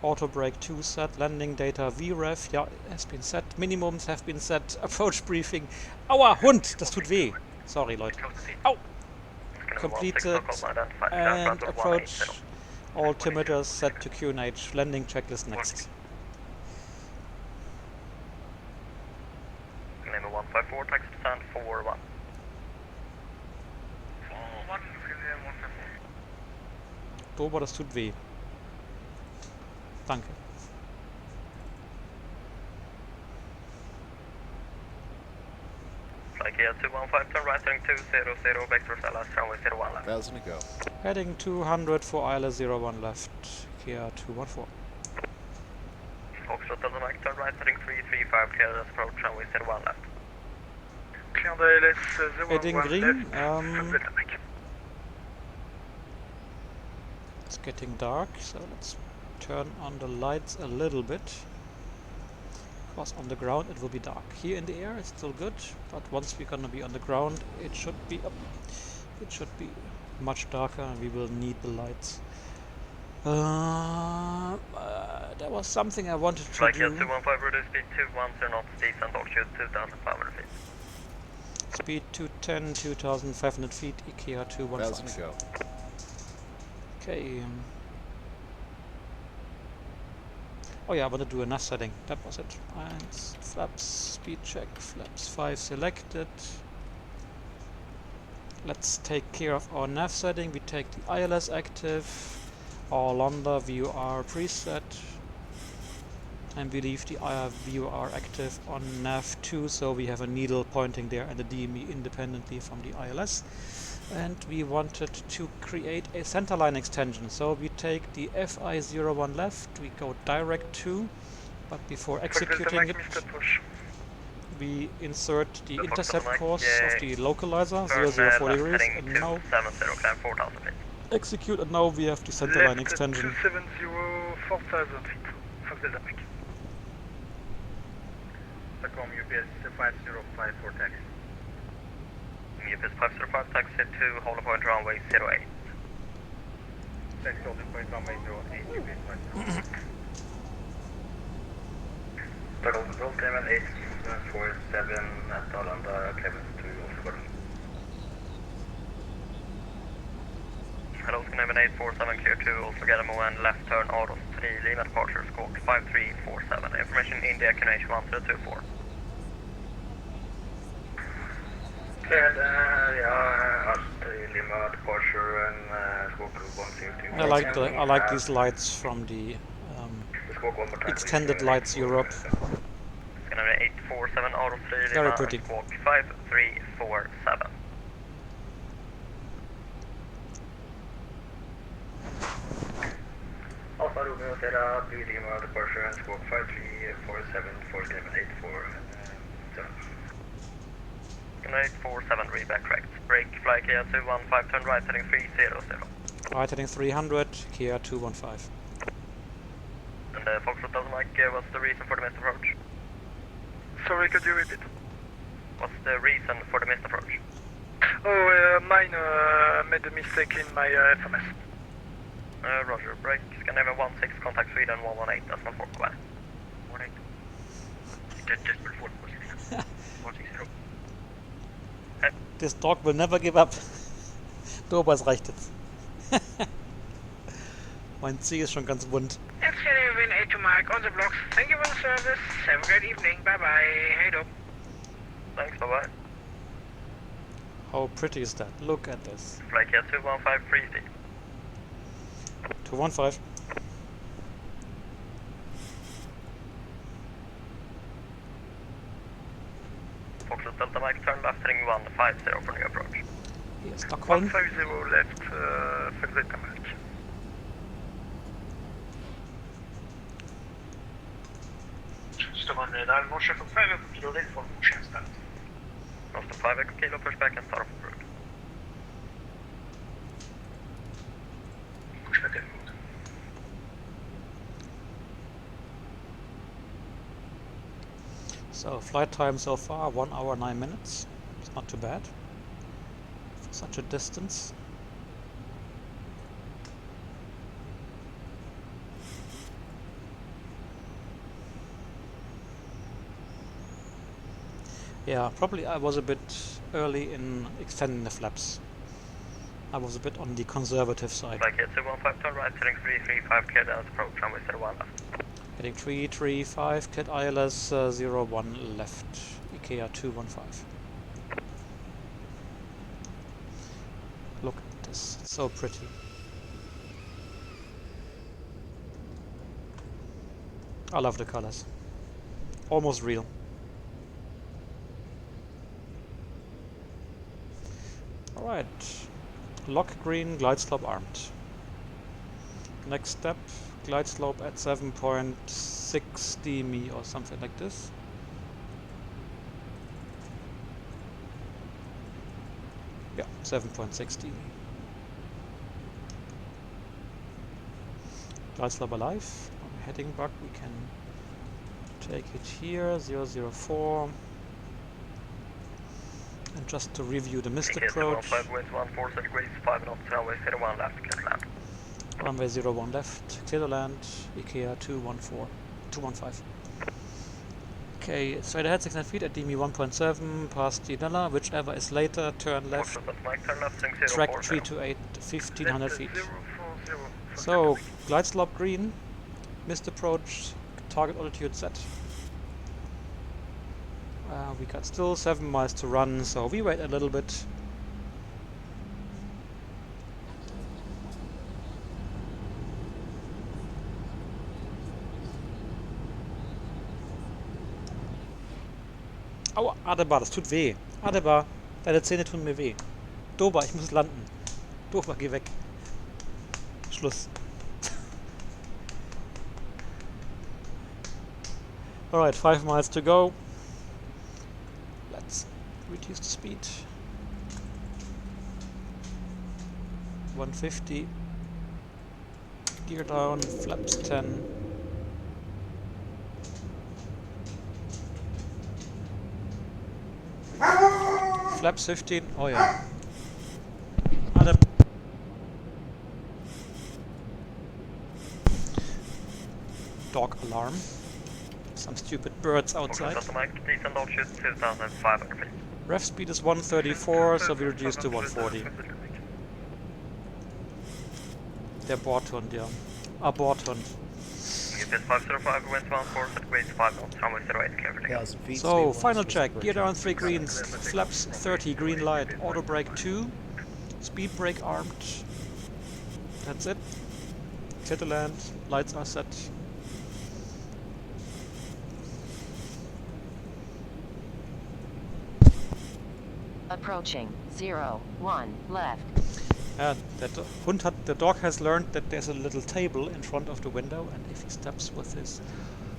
Auto brake 2 set, landing data VREF, ja, has been set, minimums have been set, approach briefing. Aua, Hund, das tut weh. Sorry, Leute. Au! Completed, and approach altimeters set to QNH, landing checklist next. Name 154, taxi to stand 41. 1, 154. Dober, das tut weh. Danke. Flight Kia 215, turn right heading 200, vector LS, runway 01 left. 1,000 to go. Heading 200 for ILS 01 left, Kia 214. Foxtrot Delta Mike, turn right heading 335, clear LS approach, runway 01 left. Clear the LS 01 Heading green. left, Delta Mike. It's getting dark, so let's turn on the lights a little bit. Because on the ground it will be dark. Here in the air it's still good, but once we're gonna be on the ground it should be much darker and we will need the lights. There was something I wanted to Flight Kia do. 215, reduce speed 210 knots, descent altitude 2,500 feet. Speed 210, 2,500 feet, IKEA 1,000 to 215. go. Okay. Oh yeah, I want to do a NAS setting. That was it. And flaps, speed check, flaps 5 selected. Let's take care of our nav setting. We take the ILS active, our Lambda VOR preset, and we leave the VOR active on nav 2, so we have a needle pointing there and the DME independently from the ILS. And we wanted to create a centerline extension, so we take the FI01 left, we go direct to, but before executing it, we insert the intercept course of the localizer, 004 degrees, and now execute, and now we have the centerline extension. 270, 4,000 feet, Fox Delta Mike. Tacom UPS 505 for taxi. UPS 505, taxi to hold point runway 08. Taxi holding point runway 08, UPS 505. Stockholm Control, Clement 847 at Arlanda, Clement to Oslo. Hello, Clement 847, clear to Oslo Garamo and left turn out of 3, Lima departure, squawk 5347. Information India, QNH 1024. Cleared, yeah, Lima departure and squawk 102. I like these lights from the extended lights Europe. It's gonna be 847 out of 3, Lima, Very pretty. squawk 5347. Alpha Romeo Sierra, Lima departure and squawk 5347 for Clement 847. 847, read back correct. Break, fly Kia 215, turn right heading 300. Right heading 300, Kia 215. And Foxtrot Delta Mike, what's the reason for the missed approach? Sorry, could you repeat? What's the reason for the missed approach? Oh, mine made a mistake in my FMS. Roger, break, Scandinavia 16, contact Sweden 118, that's not 4, go ahead. 18. Just before 460. 460. This dog will never give up. Dober, es reicht jetzt. Mein C ist schon ganz wund. And Scandinavian 8 to Mike on the blocks. Thank you for the service. Have a great evening. Bye bye. Hey, Dob. Thanks, bye-bye. How pretty is that? Look at this. Flight here 215 3D. 215. Foxtrot Delta Mike, turn left heading 150 for new approach. Here's Stockholm. 150 left for Zeta Mike. Stockholm radar, North for 5 Echo Kilo, ready for push and start. North to 5 Echo Kilo, push back and start off route. Push back and route. So flight time so far 1 hour 9 minutes. It's not too bad for such a distance. Yeah, probably I was a bit early in extending the flaps. I was a bit on the conservative side. Flight here 215, turn right heading 335, clear down approach, runway 01 left. Heading 335, CAT ILS 01 left, IKEA 215. Look at this, it's so pretty. I love the colors. Almost real. Alright, lock green, glide slope armed. Next step, glide slope at 7.6 dmi or something like this. Yeah, 7.6 dmi. Glide slope alive. On heading bug we can take it here, 004. And just to review the missed approach. 5 winds 140 degrees, 5 knots, runway 01 left, clear to land. Runway 01 left, clear to land, IKEA 215. Okay, straight ahead 600 feet at DME 1.7, past Dinella, whichever is later, turn left, Mike, turn left, track 328, 1500 feet. So, glide slope green, missed approach, target altitude set. We got still 7 miles to run, so we wait a little bit. Aua, Adebar, das tut weh. Adebar, deine Zähne tun mir weh. Dober, ich muss landen. Dober, geh weg. Schluss. Alright, 5 miles to go. Let's reduce the speed. 150. Gear down, flaps 10. Flaps 15. Oh yeah. Dog alarm. Some stupid birds outside. Ref speed is 134, so we reduce to 140. Der Bordhund, ja. Bordhund. So, final check. Gear down 3 greens, flaps 30, green light, auto brake 2, speed brake armed. That's it. Clear to land, lights are set. Approaching 01 left. The dog has learned that there's a little table in front of the window, and if he steps with his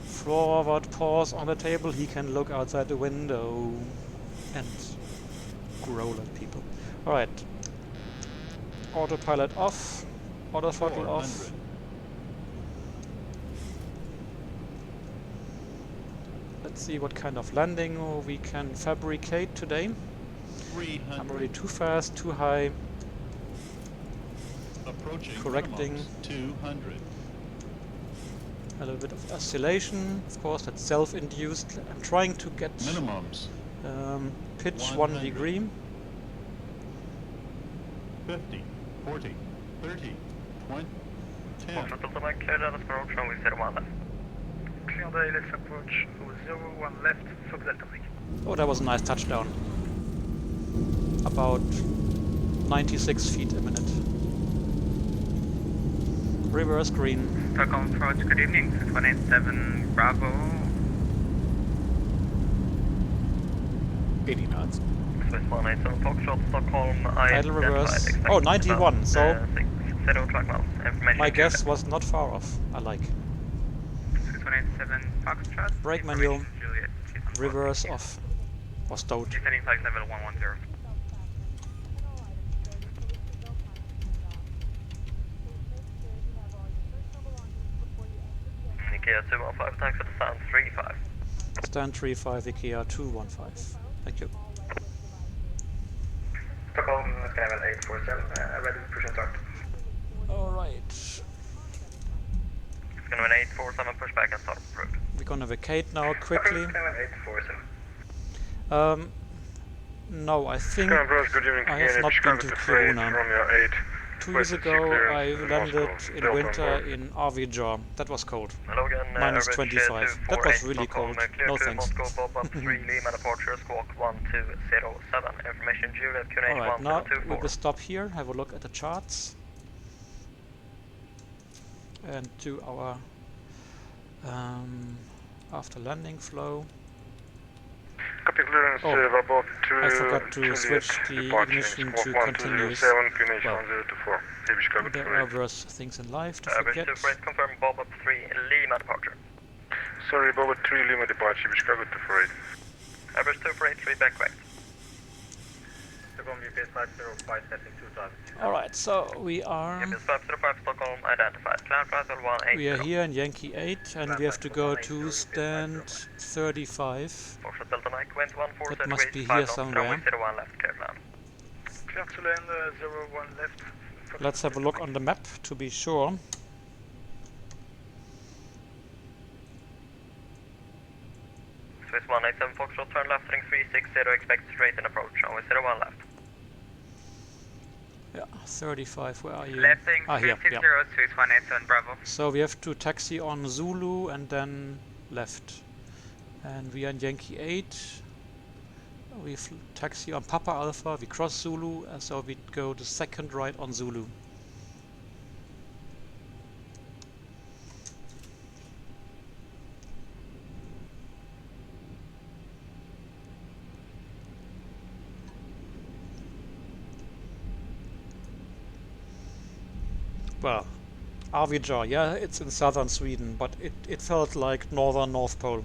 forward paws on the table, he can look outside the window and growl at people. Alright. Autopilot off. Auto throttle off. Let's see what kind of landing we can fabricate today. I'm already too fast, too high. Approaching correcting. 200. A little bit of oscillation, of course, that's self-induced. I'm trying to get minimums. Pitch 1 degree. 50, 40, 30, 20, 10. Foxtrot Delta Mike, clear Dallas approach, runway 01 left. Clear Dallas approach, 01 left, Fox Delta Mike. Oh, that was a nice touchdown. About 96 feet a minute. Reverse green. Stockholm approach, good evening, 187 Bravo. 80 knots. Swiss 187 Foxtrot, Stockholm, Idle reverse. Oh, 91, so 0 track miles. Information my guess was not far off. I like. Swiss 187 Foxtrot. Brake manual. Juliet. Reverse off. Or stowed. Descending flight level 110. IKEA 215, taxi to stand 35. Stand 35, IKEA 215. Thank you. Stockholm, Skyline 847, ready to push and start. Alright. It's gonna be an 847 pushback and start approved. We're gonna vacate now quickly. Skyline 847. No, I think Good evening, I have not been to Kiruna. Romeo 8. 2 years ago I landed in winter in Arvidsjaur. That was cold. Hello again, Minus average 25. That was really Stockholm, cold. clear No to thanks. Moscow, Bob 3, Lima departure, squawk 1207. Information Juliet, QNH Alright, now we 1024. will stop here, have a look at the charts. And do our after landing flow. Copy clearance, Bob 2. I forgot to switch the ignition to continuous. Well, there are worse things in life to Average forget. 2 freight, confirm Bob 3, Lima departure. Sorry, Bob 3 Lima departure, Chicago to freight. Average 2 freight, 3 back correct. Stockholm, UPS 505, setting 2000. Alright, so we are UPS 505, Stockholm, identified. Cloud Castle 180. we are here in Yankee 8 and we have to go to stand 35. Foxtrot Delta Mike, wind 147 That must degrees, be here 5 knots, somewhere. runway 01 left, clear land. Clear to land 01 left. Let's have a look on the map to be sure. Swiss 187 Foxtrot, turn left, heading 360, expect straight in approach, runway 01 left. Yeah, 35, where are you? Lefting Ah, here, 360, yeah. Swiss 187 Bravo. So we have to taxi on Zulu and then left. And we are in Yankee 8. We taxi on Papa Alpha, we cross Zulu, and so we go the second right on Zulu. Well, Arvidsjaur, yeah, it's in southern Sweden, but it felt like northern North Pole.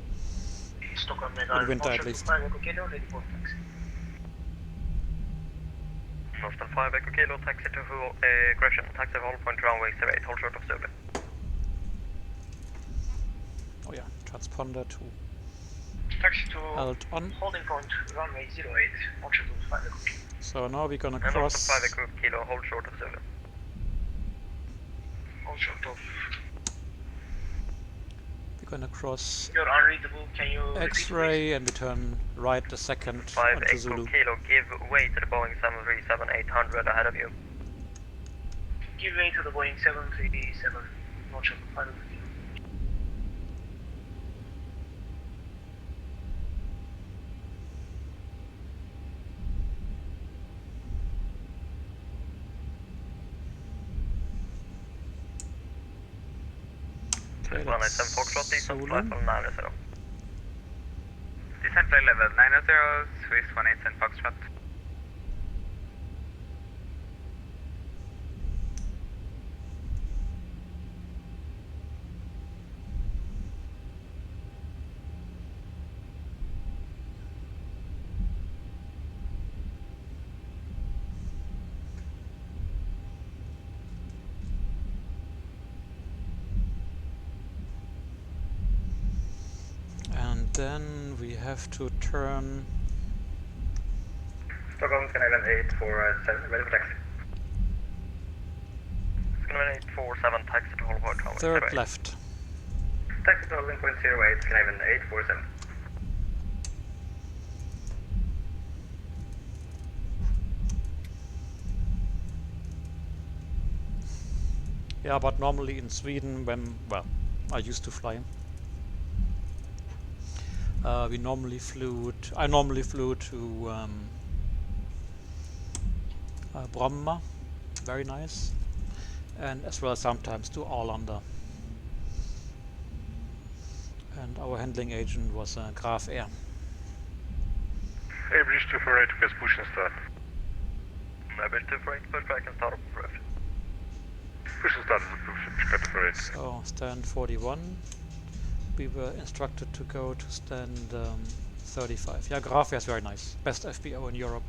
Stockholm, In winter at least. 5 Echo Kilo, ready for taxi. Northern 5 Echo Kilo, taxi to correction, taxi hold point runway 08, hold short of Zulu. Oh yeah, transponder to Taxi to held on. holding point, runway 08, hold short of 5 Echo Kilo. So now we're gonna And Northern cross. 5 Echo Kilo, hold short of Zulu. Hold short of. We're gonna cross You're unreadable, can you repeat, X-ray and we turn right the second 5 onto Echo Zulu. Kilo, give way to the Boeing 737-800 ahead of you. please? Give way to the Boeing 737, hold short of 5 Echo Kilo. Okay, 187 Foxtrot, descent flight Zulu. level 90. Descent flight level 90, Swiss 187 Foxtrot. And then we have to turn. Stockholm, Skyline 847, ready for taxi. It's gonna be an 847 taxi to hold point runway Third 08. left. Taxi to holding point 08, Skyline 847. Yeah, but normally in Sweden, when, well, I used to fly. I normally flew to Bromma, very nice, and as well sometimes to Arlanda. And our handling agent was Graf Air. Hey, Bridge 248, request push and start. Bridge 248, push back and start up approach. Push and start is approved, 248. So, stand 41. We were instructed to go to stand 35. Yeah, Graf Air is very nice. Best FBO in Europe.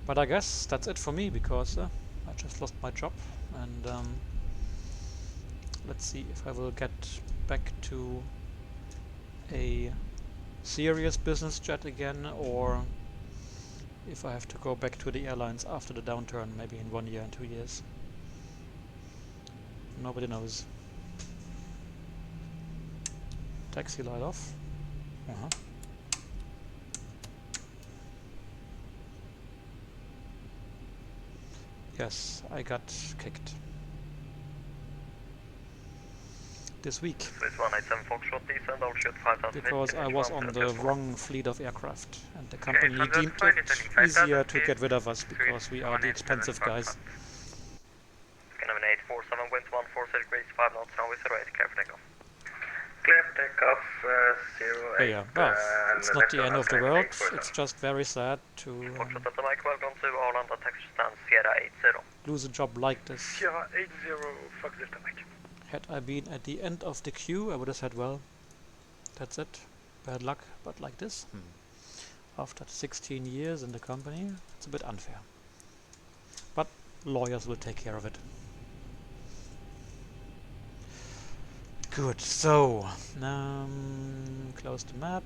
But I guess that's it for me, because I just lost my job, and let's see if I will get back to a serious business jet again, or if I have to go back to the airlines after the downturn, maybe in 1 year and 2 years. Nobody knows. Taxi light off. Yes, I got kicked. This week. Swiss 187 Foxtrot, descend, altitude 5000 feet. Because I was on the wrong fleet of aircraft, and the company deemed it easier to get rid of us because we are the expensive guys. Canadian 847, winds 140 degrees, 5 knots, now with 08, clear for takeoff. Clear for takeoff, 08. Yeah, well, it's not the end of the world, it's just very sad to Foxtrot Delta Mike, welcome to Arlanda, taxi stand Sierra 80. lose a job like this. Sierra 80, Fox Delta Mike. Had I been at the end of the queue, I would have said, well, that's it, bad luck, but like this, after 16 years in the company, it's a bit unfair. But lawyers will take care of it. Good, so, close the map,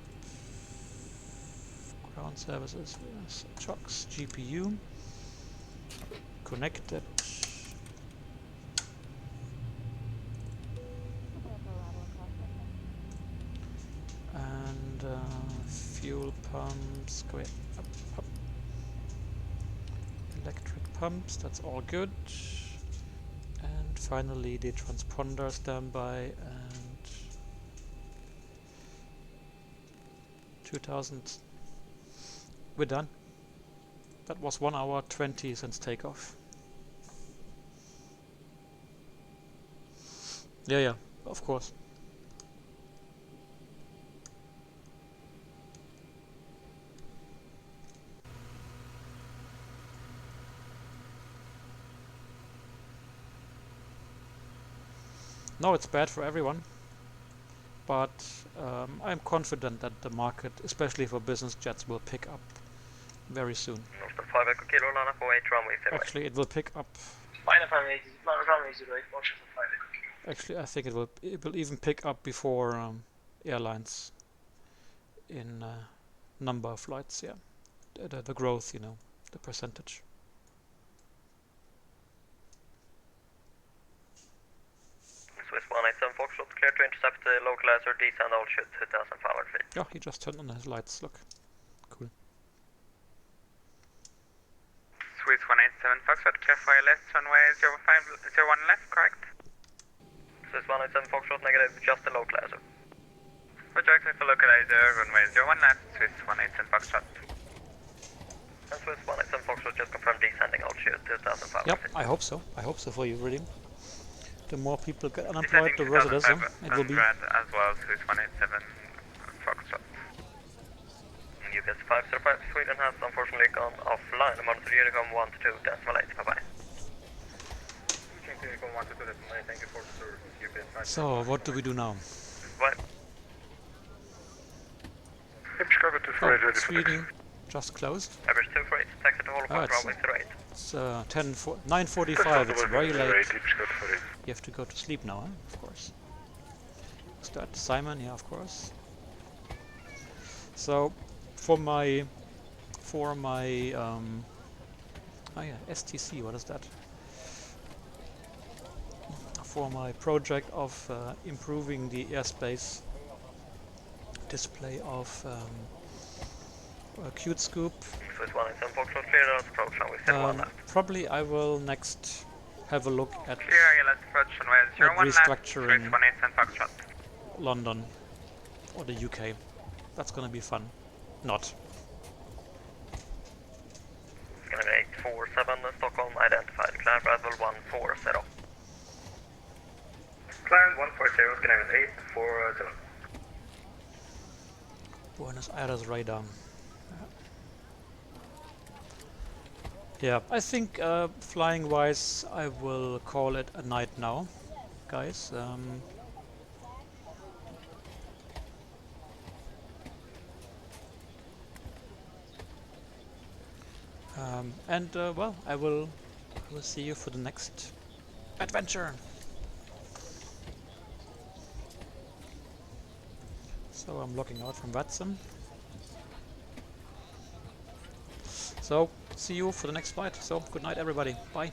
ground services, yes, trucks, GPU, connected. And fuel pumps, go ahead, up. Electric pumps, that's all good. And finally the transponder standby, and 2000. We're done. That was 1 hour 20 since takeoff. Yeah, of course. No, it's bad for everyone, but I'm confident that the market, especially for business jets, will pick up very soon. Actually, it will pick up. Actually, I think it will even pick up before airlines in number of flights. Yeah, the growth, you know, the percentage. Swiss 187 Foxtrot, clear to intercept the localizer, descend altitude 2,500 feet. Yeah, he just turned on his lights, look. Cool. Swiss 187 Foxtrot, clear for your left runway 0501 left, correct? Swiss 187 Foxtrot, negative, just the localizer. Roger, exit for localizer, runway 01 left, Swiss 187 Foxtrot. And Swiss 187 Foxtrot just confirmed descending altitude 2,500 Yep, feet. I hope so. I hope so for you, really. The more people get unemployed, the worse it is. It will be. As well, Swiss 187 Foxtrot. UPS 505 Sweden has unfortunately gone offline. Monitor Unicom 122.8. Bye-bye. So, what do we do now? Bye. Oh, Sweden just closed. Average 248, taxi to Holocaust, runway 08. It's 9:45, it's very late. You have to go to sleep now, huh? Of course. Start Simon, yeah, of course. So, for my STC, what is that? For my project of improving the airspace display of Cute Scoop. Swiss 187 Foxtrot, clear those approach and we still one left. Probably I will next have a look at Clear ILS approach runway 01 left, restructuring Swiss 187 Foxtrot. London or the UK. That's gonna be fun. Not. It's gonna be 847 Stockholm identified, climb level 140. Climb 140, Scandinavian 847. Buenos Aires radar. Yeah, I think flying wise I will call it a night now, guys. Well, I will see you for the next adventure. So I'm logging out from VATSIM. So see you for the next flight. So good night, everybody. Bye.